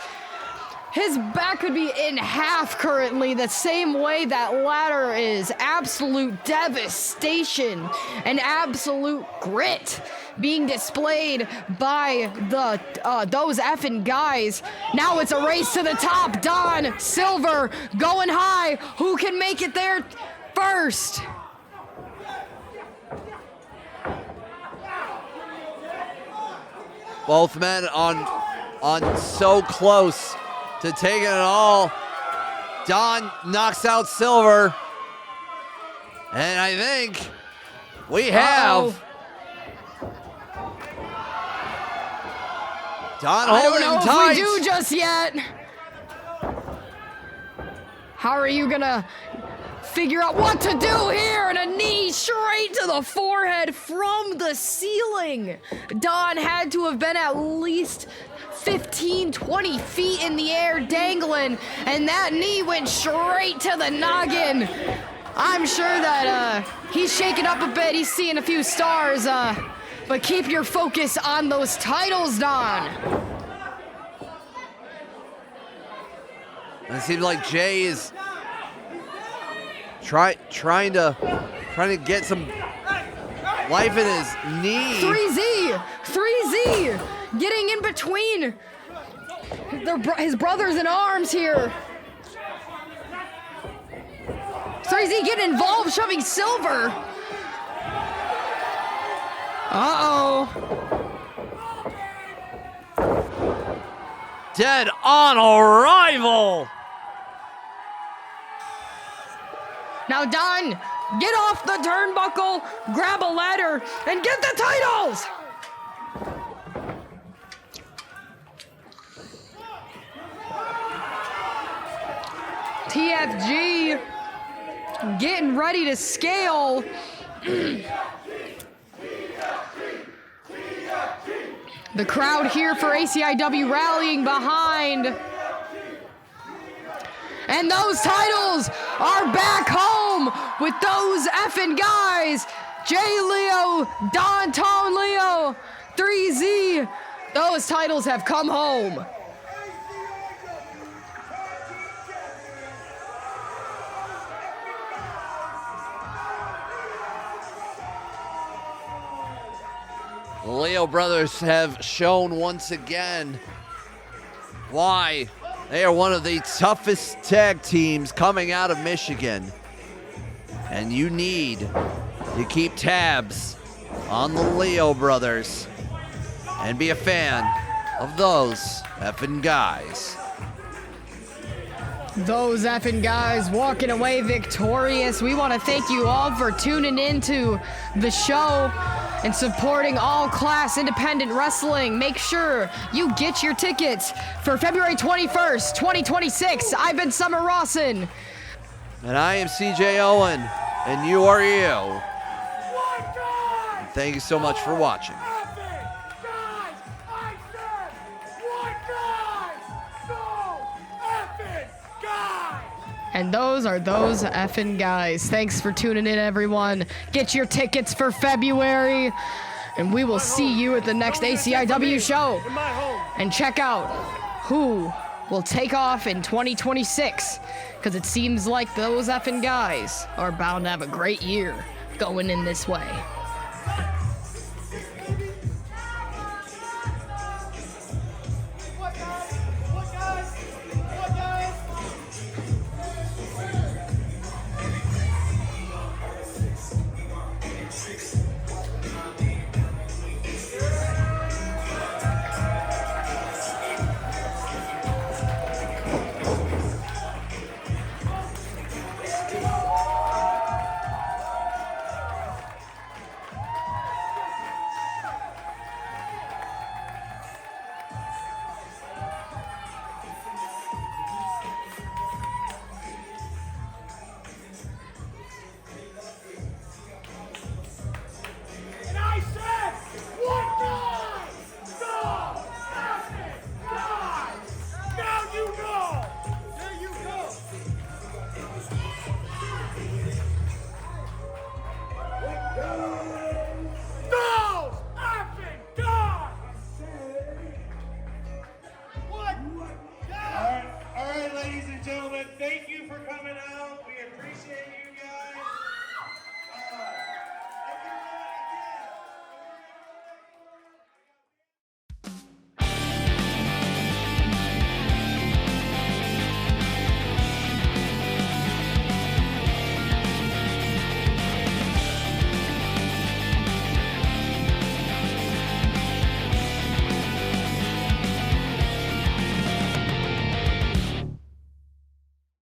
His back could be in half currently, the same way that ladder is. Absolute devastation and absolute grit being displayed by those effing guys. Now it's a race to the top. Don, Silver, going high. Who can make it there first? Both men on so close to taking it all. Don knocks out Silver. And I think we have Don holding him tight. I don't know if we do just yet. How are you gonna figure out what to do here? And a knee straight to the forehead from the ceiling. Don had to have been at least 15, 20 feet in the air dangling, and that knee went straight to the noggin. I'm sure that he's shaking up a bit. He's seeing a few stars, but keep your focus on those titles, Don. It seems like Jay is trying to get some life in his knee. 3Z, getting in between his brothers in arms here. 3Z getting involved, shoving Silver. Dead on arrival. Now, Don, get off the turnbuckle, grab a ladder, and get the titles! TFG getting ready to scale. The crowd here for ACIW rallying behind. And those titles are back home with those effing guys. Jay Leo, Don Tone Leo, 3Z. Those titles have come home. The Leo brothers have shown once again why they are one of the toughest tag teams coming out of Michigan. And you need to keep tabs on the Leo brothers and be a fan of those effing guys. Those effing guys walking away victorious. We want to thank you all for tuning into the show and supporting all-class independent wrestling. Make sure you get your tickets for February 21st, 2026. I've been Summer Rawson. And I am CJ Owen, and you are you. What guys? And thank you so much for watching. Epic! Guys, I said, what guys? So epic, guys! And those are those effing guys. Thanks for tuning in, everyone. Get your tickets for February. And we will see you at the next ACIW show. In my home. And check out who will take off in 2026. Because it seems like those effing guys are bound to have a great year going in this way.